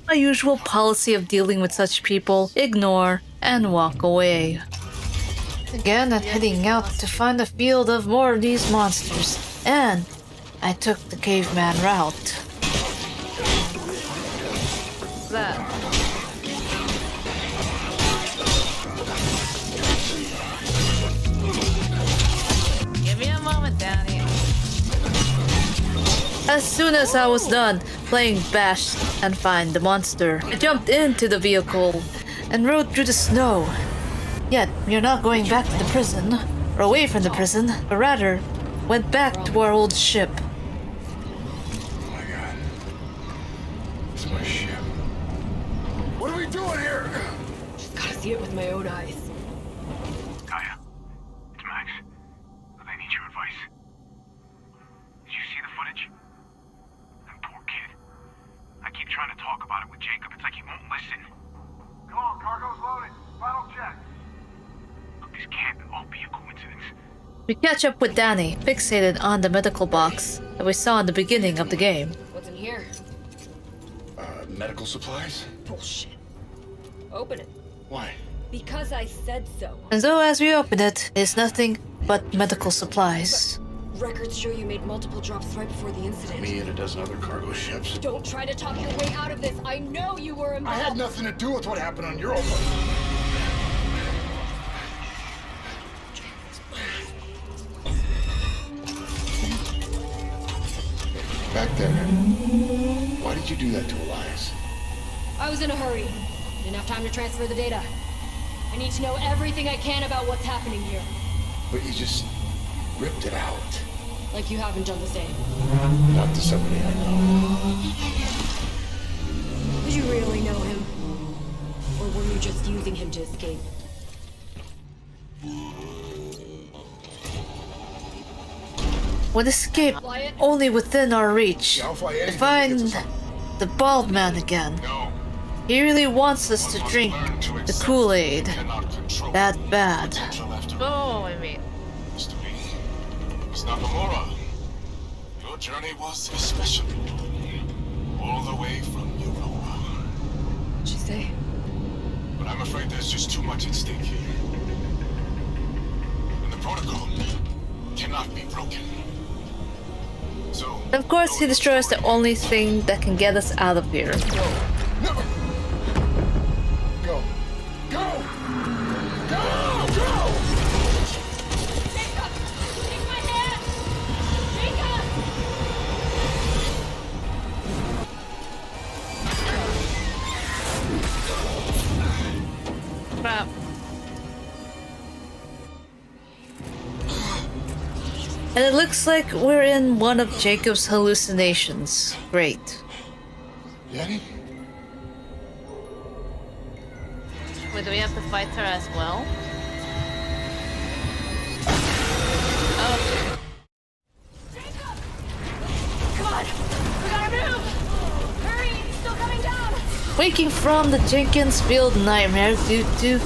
My usual policy of dealing with such people, ignore and walk away. Again, I'm heading out to find a field of more of these monsters, and I took the caveman route. That. Give me a moment, Danny. As soon as I was done playing Bash and Find the Monster, I jumped into the vehicle and rode through the snow. Yet, we are not going back to the prison, or away from the prison, but rather went back to our old ship. Oh my god. It's my ship. What are we doing here? Just gotta see it with my own eyes. Gaia, it's Max. I need your advice. Did you see the footage? That poor kid. I keep trying to talk about it with Jacob. It's like he won't listen. Come on, cargo's loaded. Final check. Look, this can't all be a coincidence. We catch up with Danny, fixated on the medical box that we saw in the beginning of the game. What's in here? Medical supplies? Bullshit. Open it. Why? Because I said so. And so as we open it, it's nothing but medical supplies. Records show you made multiple drops right before the incident. Me and a dozen other cargo ships. Don't try to talk your way out of this. I know you were involved. I had nothing to do with what happened on Europa. Back there. Why did you do that to Elias? I was in a hurry. Didn't have time to transfer the data. I need to know everything I can about what's happening here. But you just ripped it out. Like you haven't done the same. Not to somebody I know. Did you really know him? Or were you just using him to escape? Would escape only within our reach. To find the bald man again. He really wants us to drink the Kool-Aid. That bad. Oh, I mean. It's Nakamura. Your journey was special. All the way from Europa. What'd you say? But I'm afraid there's just too much at stake here. And the protocol cannot be broken. So, Of course, he destroys the only thing that can get us out of here. No! Go! Go! Go! Go! Jacob! Take my hand! Jacob! Crap. And it looks like we're in one of Jacob's hallucinations. Great. Danny? Wait, do we have to fight her as well? Oh. Come on! We gotta move! Hurry! He's still coming down! waking from the Jenkinsfield nightmare due to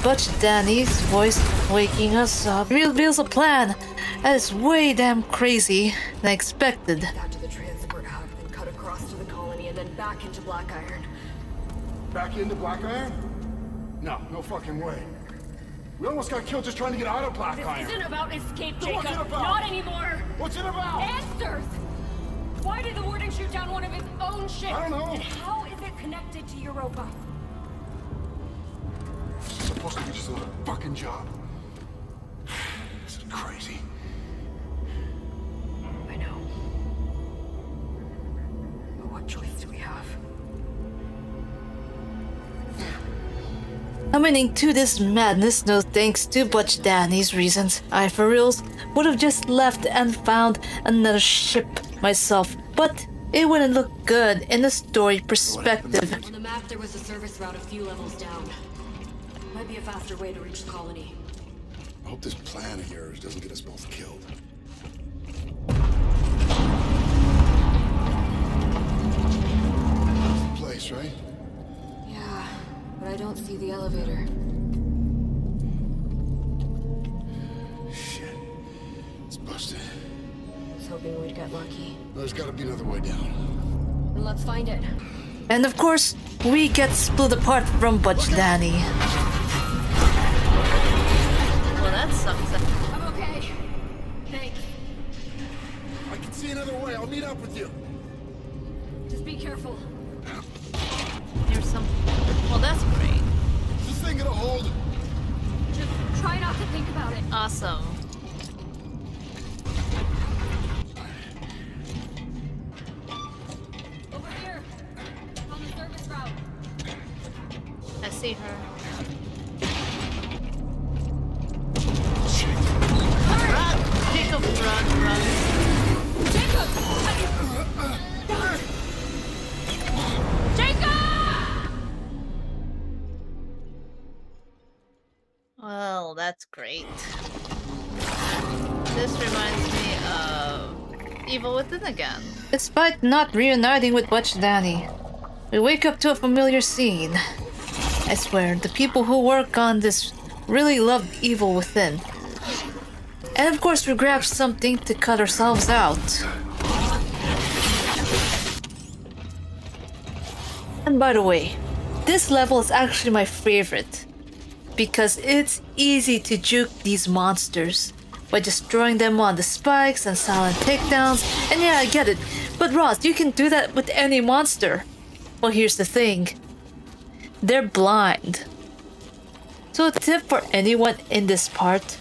Butch Danny's voice waking us up, reveals a plan that is way damn crazy than I expected. Back to the transport hub, then cut across to the colony, and then back into Blackiron. Back into Blackiron? No, no fucking way. We almost got killed just trying to get out of Blackiron. This isn't about escape, So Jacob. what's it about? Not anymore. What's it about? Answers! Why did the warden shoot down one of his own ships? I don't know. And how is it connected to Europa? It's supposed to be just another fucking job. This is crazy. I know. But what choice do we have? Coming into this madness, no thanks to Butch Danny's reasons, I for reals would have just left and found another ship myself, but it wouldn't look good in a story perspective. On the map, there was a service route a few levels down. Might be a faster way to reach the colony. I hope this plan of yours doesn't get us both killed. That's the place, right? Yeah, but I don't see the elevator. Shit. It's busted. I was hoping we'd get lucky. There's gotta be another way down. Then let's find it. And of course, we get split apart from Butch Danny. Well, that sucks. I'm okay. Thanks. I can see another way. I'll meet up with you. Just be careful. Here's some. Well, that's great. Is this thing gonna hold? Just try not to think about it. Awesome. Over here. On the service route. I see her. Run! Jacob, run. Jacob! Jacob! Well, that's great. This reminds me of Evil Within again. Despite not reuniting with Butch Danny, we wake up to a familiar scene. I swear, the people who work on this really love Evil Within. And of course, we grab something to cut ourselves out. And by the way, this level is actually my favorite, because it's easy to juke these monsters by destroying them on the spikes and silent takedowns. And yeah, I get it, but Raz, you can do that with any monster. Well, here's the thing. They're blind. So a tip for anyone in this part,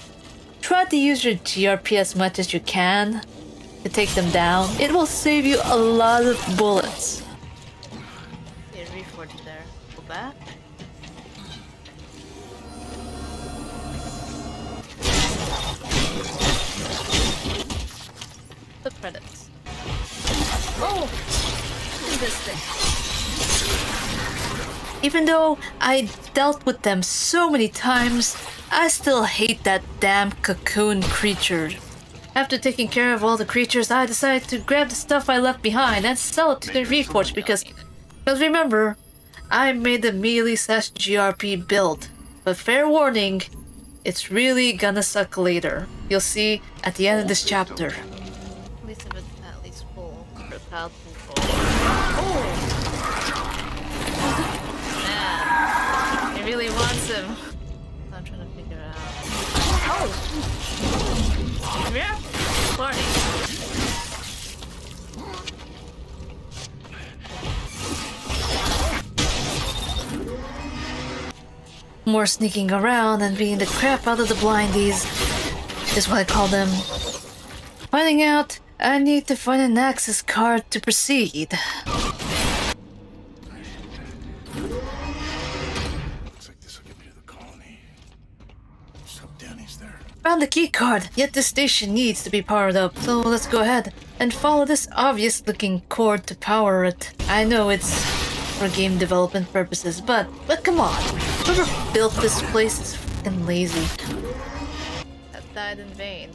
try to use your GRP as much as you can to take them down. It will save you a lot of bullets. Yeah, reforge there. Go back. The credits. Oh! Look at this thing. Even though I dealt with them so many times, I still hate that damn cocoon creature. After taking care of all the creatures, I decided to grab the stuff I left behind and sell it to the Reforged because remember, I made the melee/GRP build. But fair warning, it's really gonna suck later. You'll see at the end of this chapter. At least if it's at least full. For cloud full. Man, he really wants him. I'm trying to figure it out. Oh! Yeah, party. More sneaking around and beating the crap out of the blindies is what I call them. Finding out, I need to find an access card to proceed. Looks like this will get me to the colony. So Danny's there. Found the key card, yet this station needs to be powered up. So let's go ahead and follow this obvious looking cord to power it. I know it's for game development purposes, but come on. Whoever built this place is fucking lazy. That died in vain.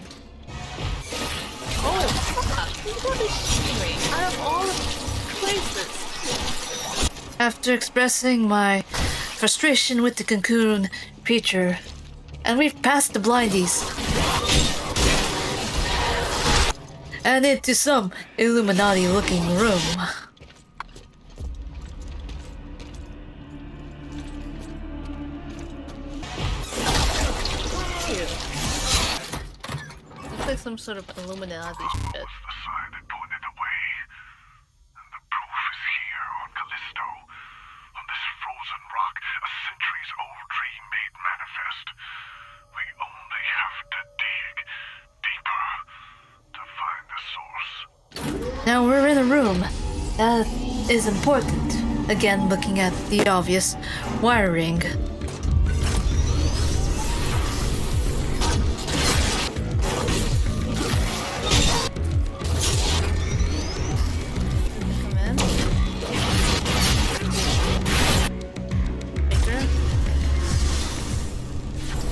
Oh, fuck! You gotta be shitting me. Out of all the places. After expressing my frustration with the cocoon creature, and we've passed the blindies and into some Illuminati-looking room. Looks like some sort of Illuminati shit. Callisto. On this frozen rock, a centuries-old dream made manifest. We only have to dig deeper to find the source. Now we're in a room that is important. Again, looking at the obvious wiring.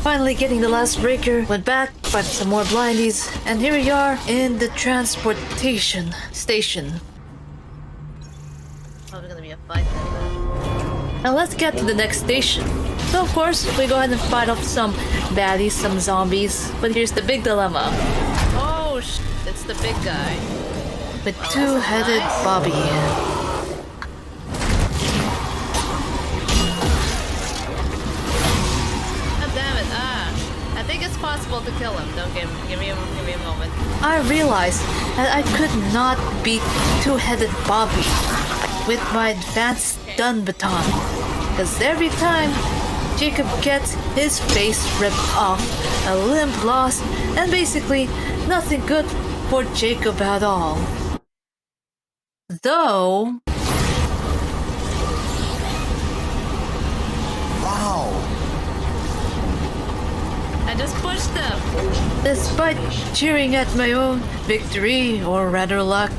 Finally getting the last breaker, went back, find some more blindies, and here we are in the transportation station. Probably gonna be a fight. Now let's get to the next station. So of course, we go ahead and fight off some baddies, some zombies, but here's the big dilemma. Oh it's the big guy. With two-headed Bobby. I think it's possible to kill him. Don't give me a moment. I realized that I could not beat two-headed Bobby with my advanced stun baton, because every time Jacob gets his face ripped off, a limb lost, and basically nothing good for Jacob at all. Though... Wow! I just pushed them. Despite cheering at my own victory, or rather luck,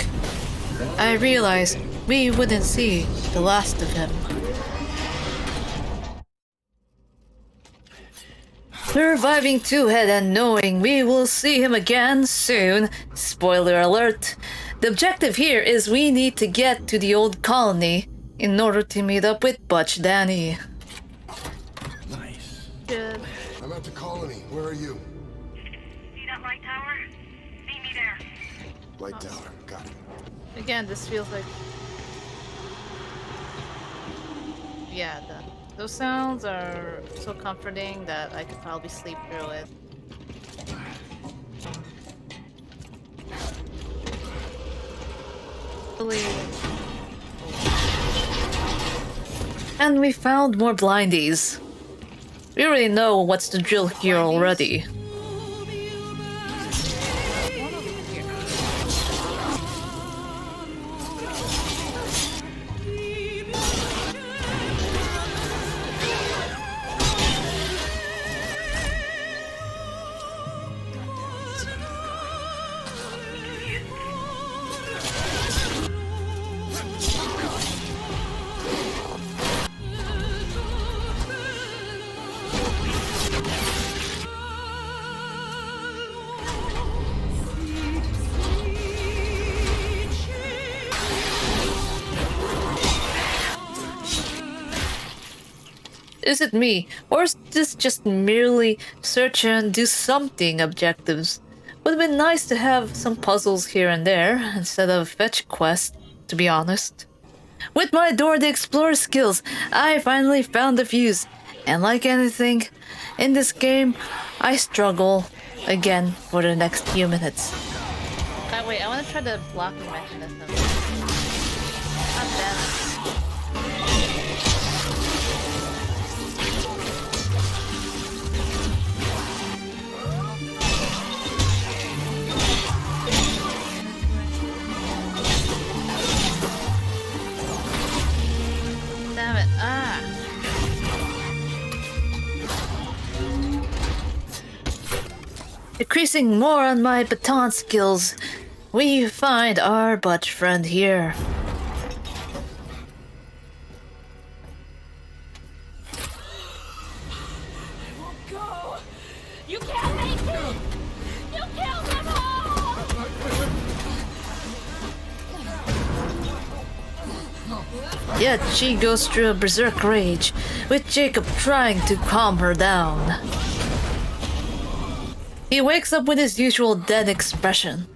I realized we wouldn't see the last of him. Surviving Two-Head and knowing we will see him again soon, spoiler alert, the objective here is we need to get to the old colony in order to meet up with Butch Danny. Nice. Good. I'm at the colony. Where are you? See that light tower? Meet me there. Light tower. Got it. Again, this feels like... Yeah, those sounds are so comforting that I could probably sleep through it. And we found more blindies. We already know what's the drill here already. Is it me, or is this just merely search and do something objectives? Would have been nice to have some puzzles here and there, instead of fetch quests, to be honest. With my Dora the Explorer skills, I finally found the fuse, and like anything, in this game, I struggle again for the next few minutes. Wait, I want to try the blocking mechanism. God damn it. Damn it. Decreasing more on my baton skills, we find our Butch friend here. Go! You can't make it! You killed them all! Yet she goes through a berserk rage, with Jacob trying to calm her down. He wakes up with his usual dead expression,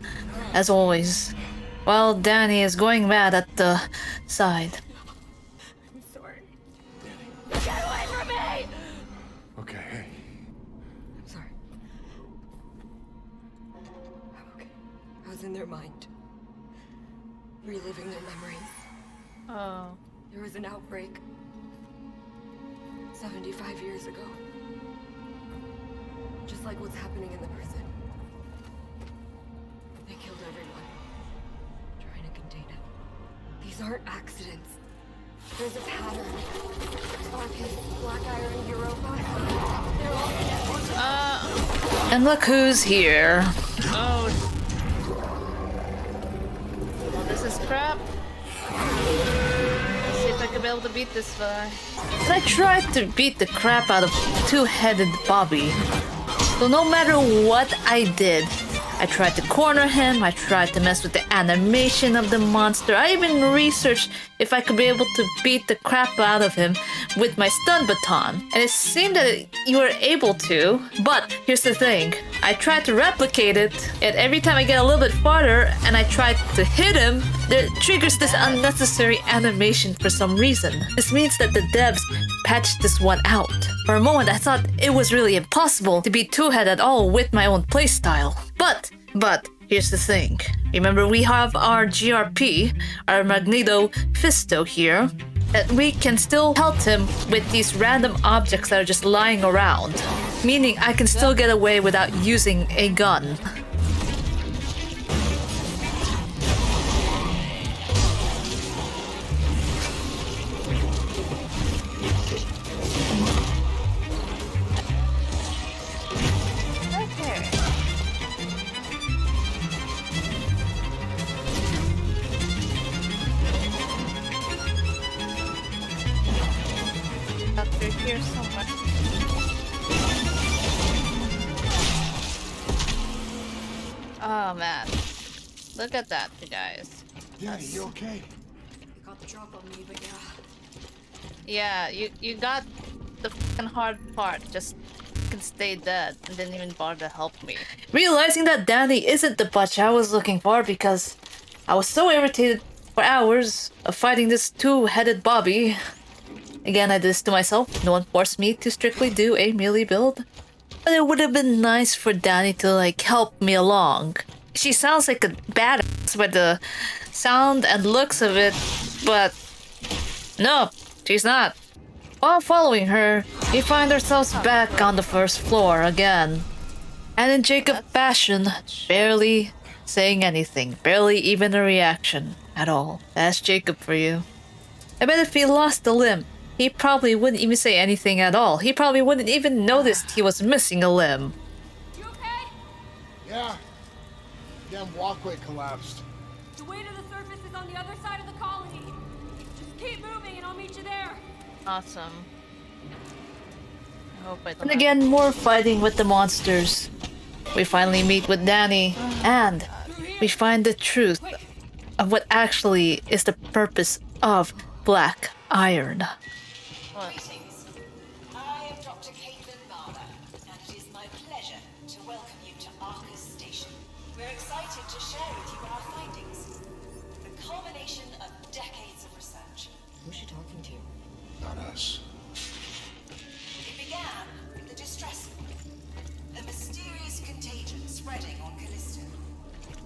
as always, while Danny is going mad at the side. I'm sorry. Get away from me! Okay, hey. I'm sorry. I'm okay. I was in their mind. Reliving their memories. Oh. There was an outbreak. 75 years ago. Just like what's happening in the prison. They killed everyone. Trying to contain it. These aren't accidents. There's a pattern. Arcus, Black Iron, Europa. They're all And look who's here. Oh. Well, this is crap. Let's see if I can be able to beat this guy. And I tried to beat the crap out of two-headed Bobby. So no matter what I did, I tried to corner him, I tried to mess with the animation of the monster, I even researched if I could be able to beat the crap out of him with my stun baton. And it seemed that you were able to, but here's the thing. I tried to replicate it, and every time I get a little bit farther and I try to hit him, it triggers this unnecessary animation for some reason. This means that the devs patched this one out. For a moment, I thought it was really impossible to beat Two-Head at all with my own playstyle. But, here's the thing. Remember, we have our GRP, our Magneto Fisto here, that we can still pelt him with these random objects that are just lying around. Meaning I can still get away without using a gun. Here somewhere. Oh man, look at that, you guys. Danny, you okay? You got the drop on me, but yeah. Yeah, you got the fucking hard part. Just can stay dead and didn't even bother to help me. Realizing that Danny isn't the butch I was looking for because I was so irritated for hours of fighting this two-headed Bobby. Again, I did this to myself. No one forced me to strictly do a melee build. But it would have been nice for Danny to, like, help me along. She sounds like a badass by the sound and looks of it, but no, she's not. While following her, we find ourselves back on the first floor again. And in Jacob fashion, barely saying anything, barely even a reaction at all. That's Jacob for you. I bet if he lost a limb, he probably wouldn't even say anything at all. He probably wouldn't even notice he was missing a limb. You okay? Yeah. Damn walkway collapsed. The way to the surface is on the other side of the colony. Just keep moving and I'll meet you there. Awesome. I hope I don't. And again, more fighting with the monsters. We finally meet with Danny, and we find the truth of what actually is the purpose of Black Iron. Greetings. I am Dr. Caitlin Marder, and it is my pleasure to welcome you to Arcus Station. We're excited to share with you our findings. The culmination of decades of research. Who's she talking to? Not us. It began with the distress signal, a mysterious contagion spreading on Callisto.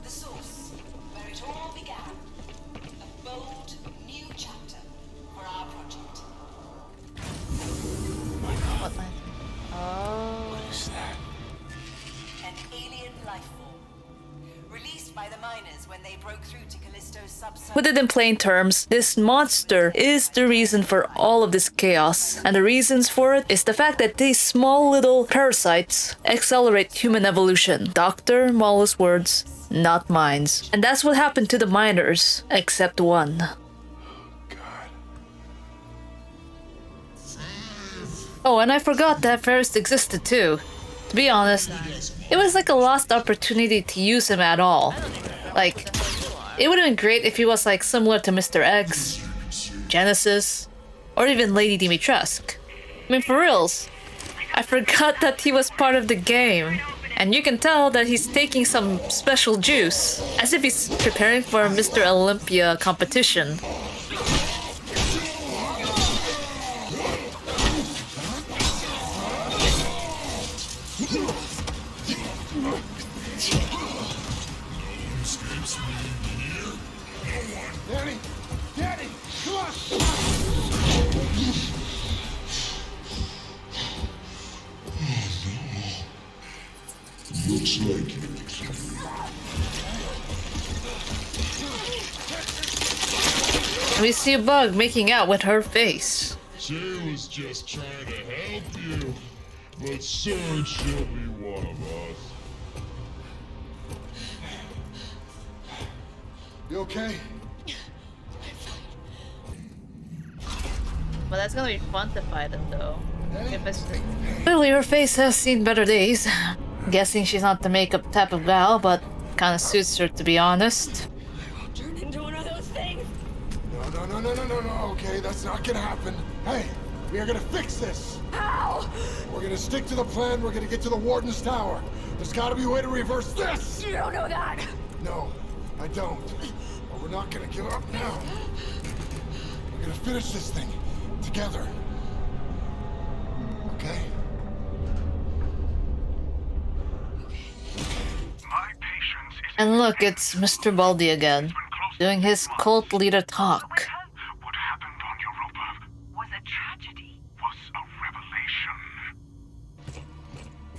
The source, where it all began, a bold new chapter for our project. Oh. What is that? An alien life form, released by the miners when they broke through to Callisto's subsurface. Put it in plain terms, this monster is the reason for all of this chaos. And the reasons for it is the fact that these small little parasites accelerate human evolution. Dr. Molo's words, not mine. And that's what happened to the miners, except one. Oh, and I forgot that Ferris existed too. To be honest, it was like a lost opportunity to use him at all. Like, it would have been great if he was like similar to Mr. X. Genesis, or even Lady Dimitrescu. I mean, for reals, I forgot that he was part of the game. And you can tell that he's taking some special juice, as if he's preparing for a Mr. Olympia competition. Daddy! Daddy! Come on! Looks like it. We see a bug making out with her face. She was just trying to help you, but soon she'll be one of us. You okay? Well, that's gonna be fun to fight it though. Clearly her face has seen better days. Guessing she's not the makeup type of gal, but kinda suits her to be honest. Turn into one of those things. No, okay, that's not gonna happen. Hey, we are gonna fix this. How? We're gonna stick to the plan, we're gonna get to the Warden's Tower. There's gotta be a way to reverse this! You don't know that. No, I don't. But we're not gonna give up now. We're gonna finish this thing together. Okay? And look, it's Mr. Baldy again, doing his cult leader talk. What happened on Europa Was a tragedy. was a revelation.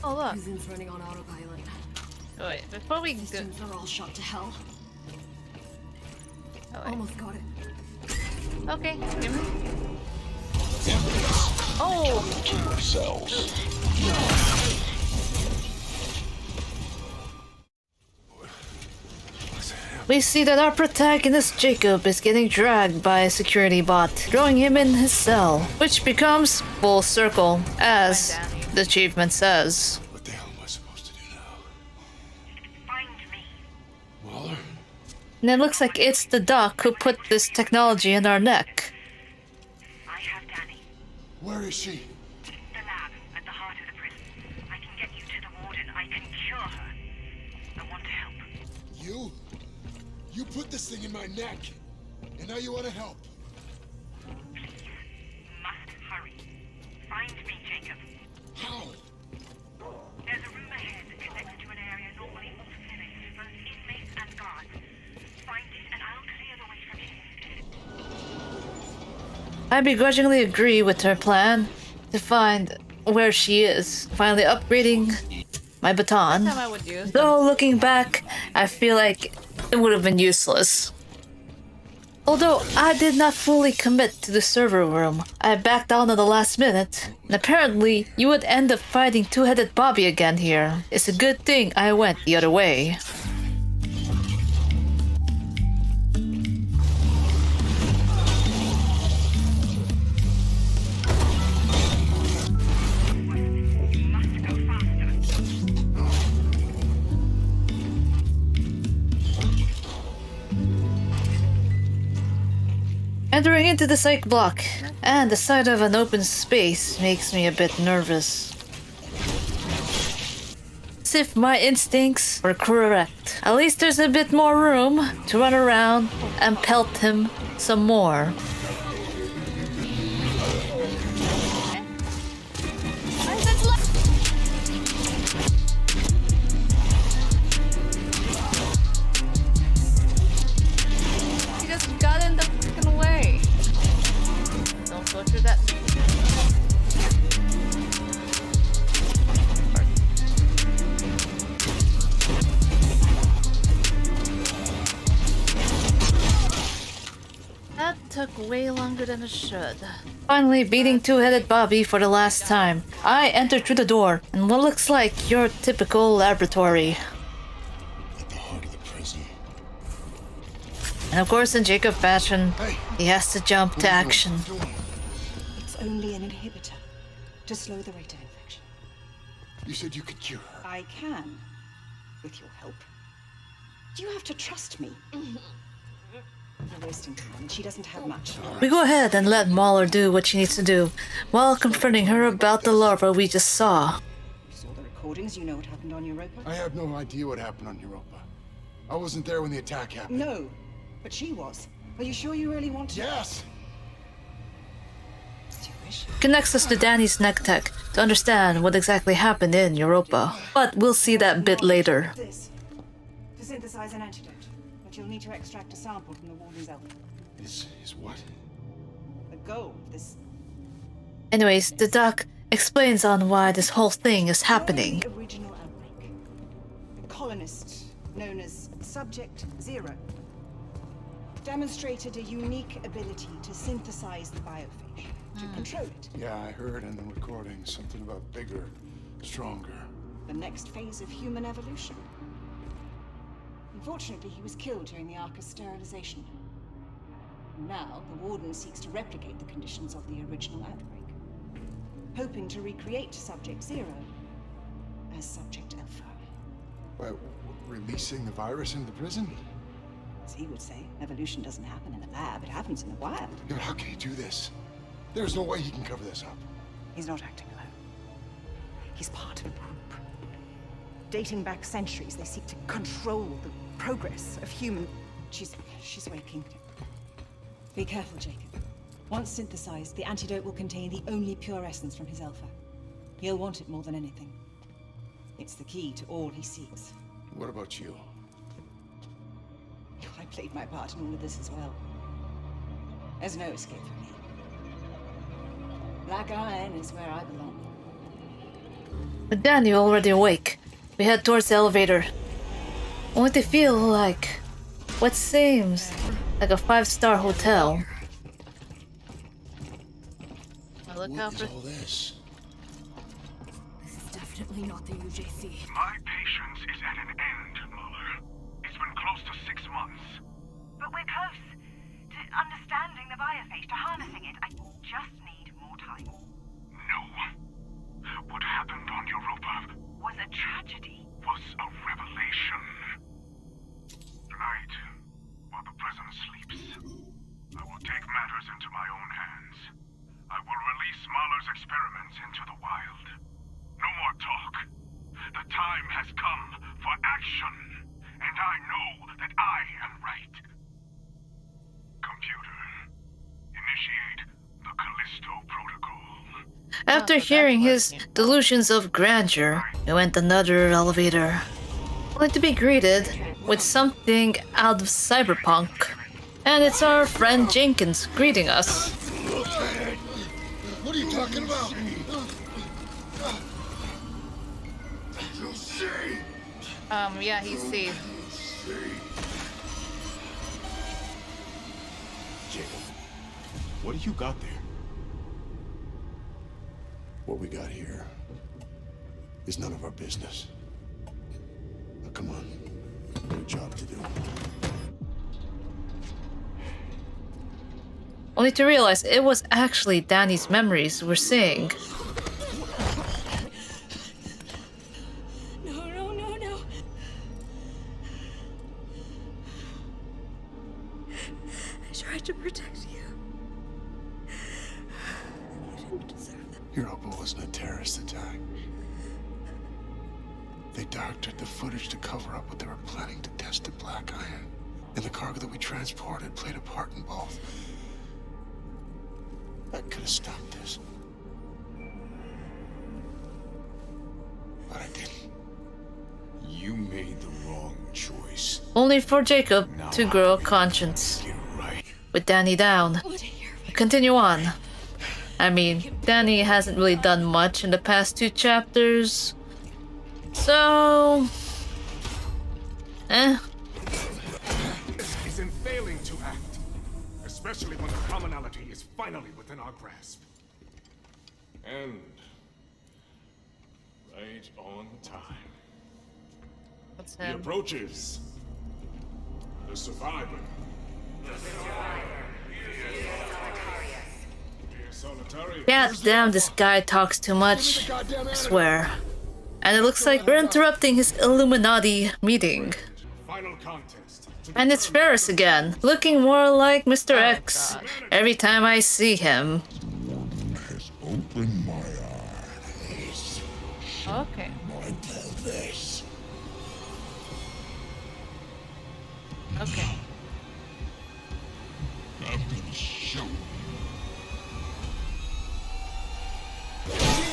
Oh look. Fusion's running on autopilot. Oh, wait, before we go... Systems are all shot to hell. Oh, wait. Almost got it. Okay, give me. Oh! To yourselves. We see that our protagonist Jacob is getting dragged by a security bot, throwing him in his cell, which becomes full circle, as the achievement says. What the hell am I supposed to do now? Find me. Waller? And it looks like it's the doc who put this technology in our neck. I have Danny. Where is she? The lab at the heart of the prison. I can get you to the warden. I can cure her. I want to help. You? You put this thing in my neck, and now you want to help. Please, you must hurry. Find me, Jacob. How? There's a room ahead that connects to an area normally off limits, both inmates and guards. Find it, and I'll clear the way from here. I begrudgingly agree with her plan to find where she is, finally upgrading my baton. Next time I would use Though looking back, I feel like it would have been useless. Although I did not fully commit to the server room, I backed down at the last minute, and apparently you would end up fighting two-headed Bobby again here. It's a good thing I went the other way. Entering into the psych block, and the sight of an open space makes me a bit nervous. As if my instincts were correct. At least there's a bit more room to run around and pelt him some more. He just got in the fucking way. Don't go through that. That took way longer than it should. Finally beating two-headed Bobby for the last time, I enter through the door in what looks like your typical laboratory. At the heart of the prison. And of course, in Jacob fashion, he has to jump to action. It's only an inhibitor to slow the rate of infection. You said you could cure her. I can, with your help. Do you have to trust me? We're wasting time, and she doesn't have much. We go ahead and let Mahler do what she needs to do, while confronting her about the larva we just saw. You saw the recordings, you know what happened on Europa? I have no idea what happened on Europa. I wasn't there when the attack happened. No, but she was. Are you sure you really want to? Yes! Connects us to Danny's neck tech to understand what exactly happened in Europa. But we'll see that bit later. This. To synthesize an antidote. But you'll need to extract a sample from the warden's alpha. Is what? The goal of this Anyways, the doc explains on why this whole thing is happening. the original outbreak. The colonist, known as Subject Zero, demonstrated a unique ability to synthesize the biophage, to control it. Yeah, I heard in the recording something about bigger, stronger. The next phase of human evolution. Unfortunately, he was killed during the Arca's sterilization. Now, the Warden seeks to replicate the conditions of the original outbreak, hoping to recreate Subject Zero as Subject Alpha. By releasing the virus into the prison? As he would say, evolution doesn't happen in a lab, it happens in the wild. Yeah, but how can he do this? There's no way he can cover this up. He's not acting alone. He's part of a group. Dating back centuries, they seek to control the progress of human... She's waking. Be careful, Jacob. Once synthesized, the antidote will contain the only pure essence from his alpha. He'll want it more than anything. It's the key to all he seeks. What about you? I played my part in all of this as well. There's no escape for me. Black Iron is where I belong. With Danny already awake, we head towards the elevator. Only to feel like what seems like a 5-star hotel. Look how What is all this? This is definitely not the UJC. My patience is at an end, Muller. It's been close to 6 months. But we're close to understanding the biophage, to harnessing it. I just need more time. No. What happened on Europa Was a tragedy. was a revelation. Tonight, while the prison sleeps, I will take matters into my own hands. I will release Mahler's experiments into the wild. No more talk. The time has come for action, and I know that I am right. Computer, initiate the Callisto Protocol. After hearing his delusions of grandeur, we went another elevator, only to be greeted with something out of cyberpunk. And it's our friend Jenkins greeting us. What are you talking about? Yeah, he's safe. Jacob, what do you got there? What we got here is none of our business. Now, come on. We've got a job to do. Only to realize it was actually Danny's memories we're seeing. No. I tried to protect you. You didn't deserve that. Europa wasn't a terrorist attack. They doctored the footage to cover up what they were planning to test the Black Iron. And the cargo that we transported played a part in both. I could have stopped this. But I didn't. You made the wrong choice. Only for Jacob to grow a conscience. With Danny down, we continue on. I mean, Danny hasn't really done much in the past 2 chapters. So... Is in failing to act, especially when the commonality is finally within our grasp. And right on time. What's He him? approaches. The survivor. God damn, this guy talks too much. I swear. And it looks like we're interrupting his Illuminati meeting. Final contest. And it's Ferris again, looking more like Mr. X every time I see him. Open my eyes. Okay. My pelvis. Okay. I'm gonna show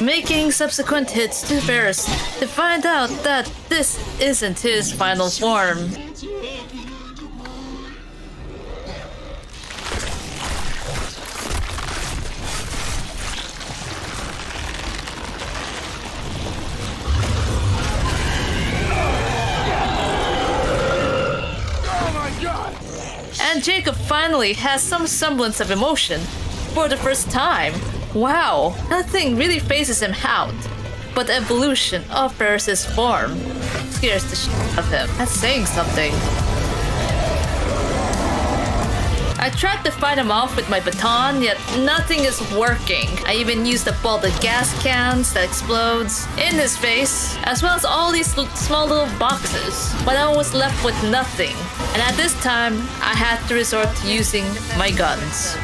you. Making subsequent hits to Ferris to find out that this isn't his final form. And Jacob finally has some semblance of emotion for the first time. Wow, that thing really phases him out. But the evolution of Ferris's form scares the shit out of him. That's saying something. I tried to fight him off with my baton, yet nothing is working. I even used up all the gas cans that explodes in his face, as well as all these small little boxes. But I was left with nothing. And at this time, I had to resort to using my guns.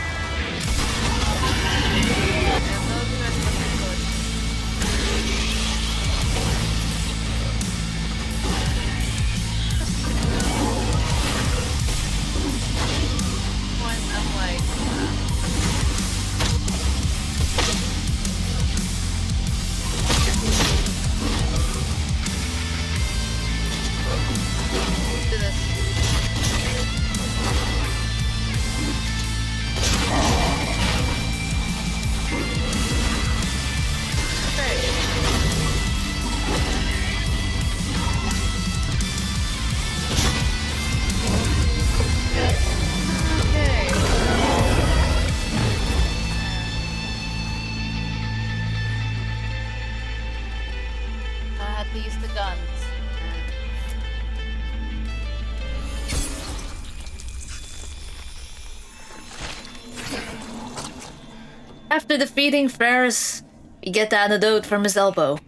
After defeating Ferris, we get the antidote from his elbow.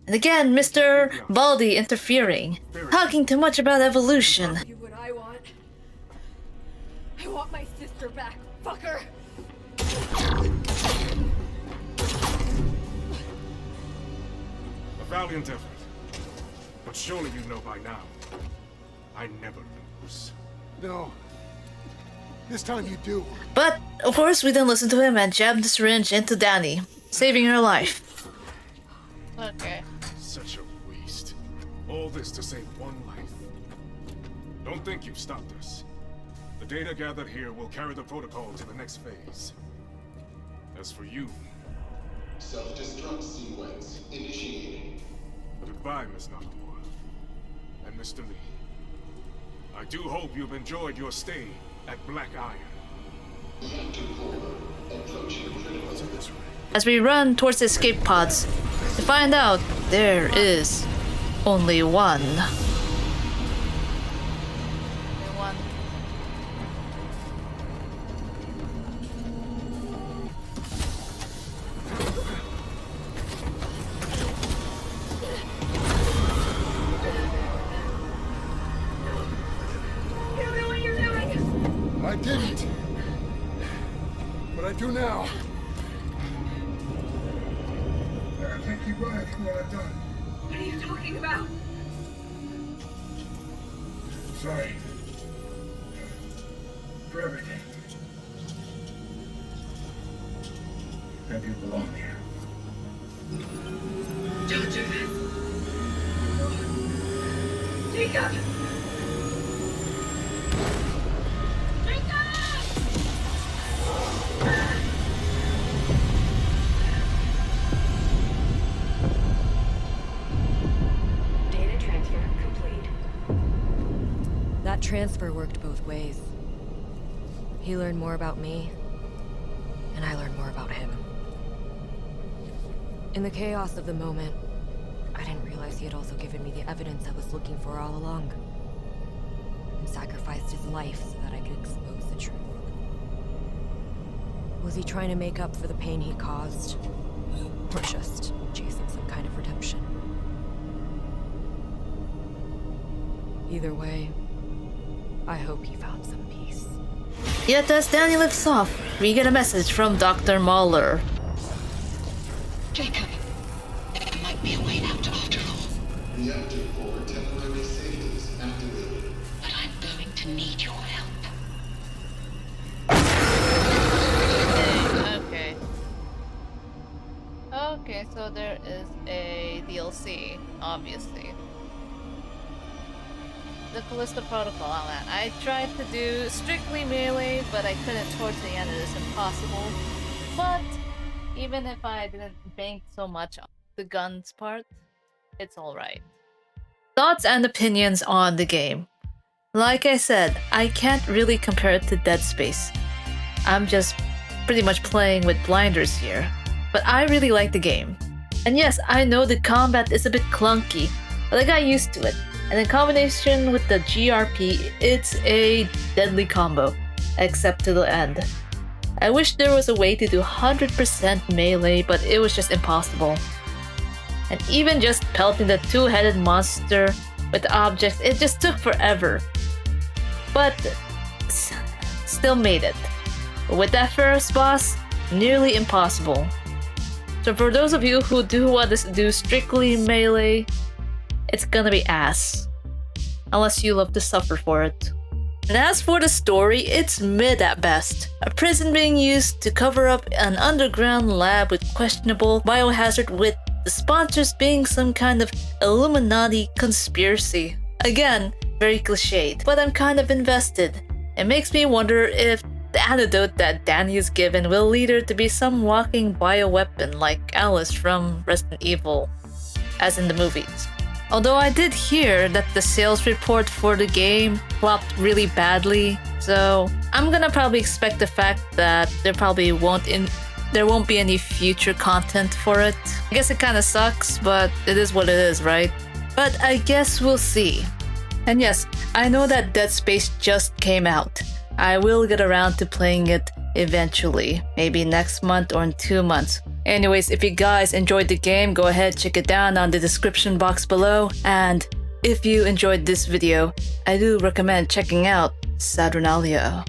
And again, Mr. Baldy interfering, talking too much about evolution. What I want my sister back, fucker! A valiant effort. But surely you know by now, I never lose. No. This time you do. But, of course, we didn't listen to him and jabbed the syringe into Danny, saving her life. Okay. Such a waste. All this to save one life. Don't think you've stopped us. The data gathered here will carry the protocol to the next phase. As for you... Self-destruct sequence initiating. Goodbye, Miss Nakamura. And Mr. Lee. I do hope you've enjoyed your stay at Black Iron. As we run towards the escape pods, to find out there is only one. I didn't. But I do now. I can't keep running from what I've done. What are you talking about? Sorry. For everything. Have you belong here? Don't do this. Jacob! That transfer worked both ways. He learned more about me, and I learned more about him. In the chaos of the moment, I didn't realize he had also given me the evidence I was looking for all along, and sacrificed his life so that I could expose the truth. Was he trying to make up for the pain he caused, or just chasing some kind of redemption? Either way, I hope you found some peace. Yet as Danny lifts off, we get a message from Dr. Mahler. Jacob, there might be a way out after all. Reactor 4 temporary status activated. But I'm going to need your help. Okay. Okay, so there is a DLC, obviously. The Callisto Protocol, I tried to do strictly melee, but I couldn't towards the end. It is impossible. But even if I didn't bank so much on the guns part, it's alright. Thoughts and opinions on the game. Like I said, I can't really compare it to Dead Space. I'm just pretty much playing with blinders here. But I really like the game. And yes, I know the combat is a bit clunky, but I got used to it. And in combination with the GRP, it's a deadly combo, except to the end. I wish there was a way to do 100% melee, but it was just impossible. And even just pelting the two-headed monster with objects, it just took forever. But still made it. With that first boss, nearly impossible. So for those of you who do want to do strictly melee, it's gonna be ass. Unless you love to suffer for it. And as for the story, it's mid at best. A prison being used to cover up an underground lab with questionable biohazard, with the sponsors being some kind of Illuminati conspiracy. Again, very cliched, but I'm kind of invested. It makes me wonder if the antidote that Danny is given will lead her to be some walking bioweapon like Alice from Resident Evil, as in the movies. Although I did hear that the sales report for the game flopped really badly, so I'm gonna probably expect the fact that there won't be any future content for it. I guess it kinda sucks, but it is what it is, right? But I guess we'll see. And yes, I know that Dead Space just came out. I will get around to playing it eventually, maybe next month or in 2 months. Anyways, if you guys enjoyed the game, go ahead, check it down on the description box below. And if you enjoyed this video, I do recommend checking out Saturnalia.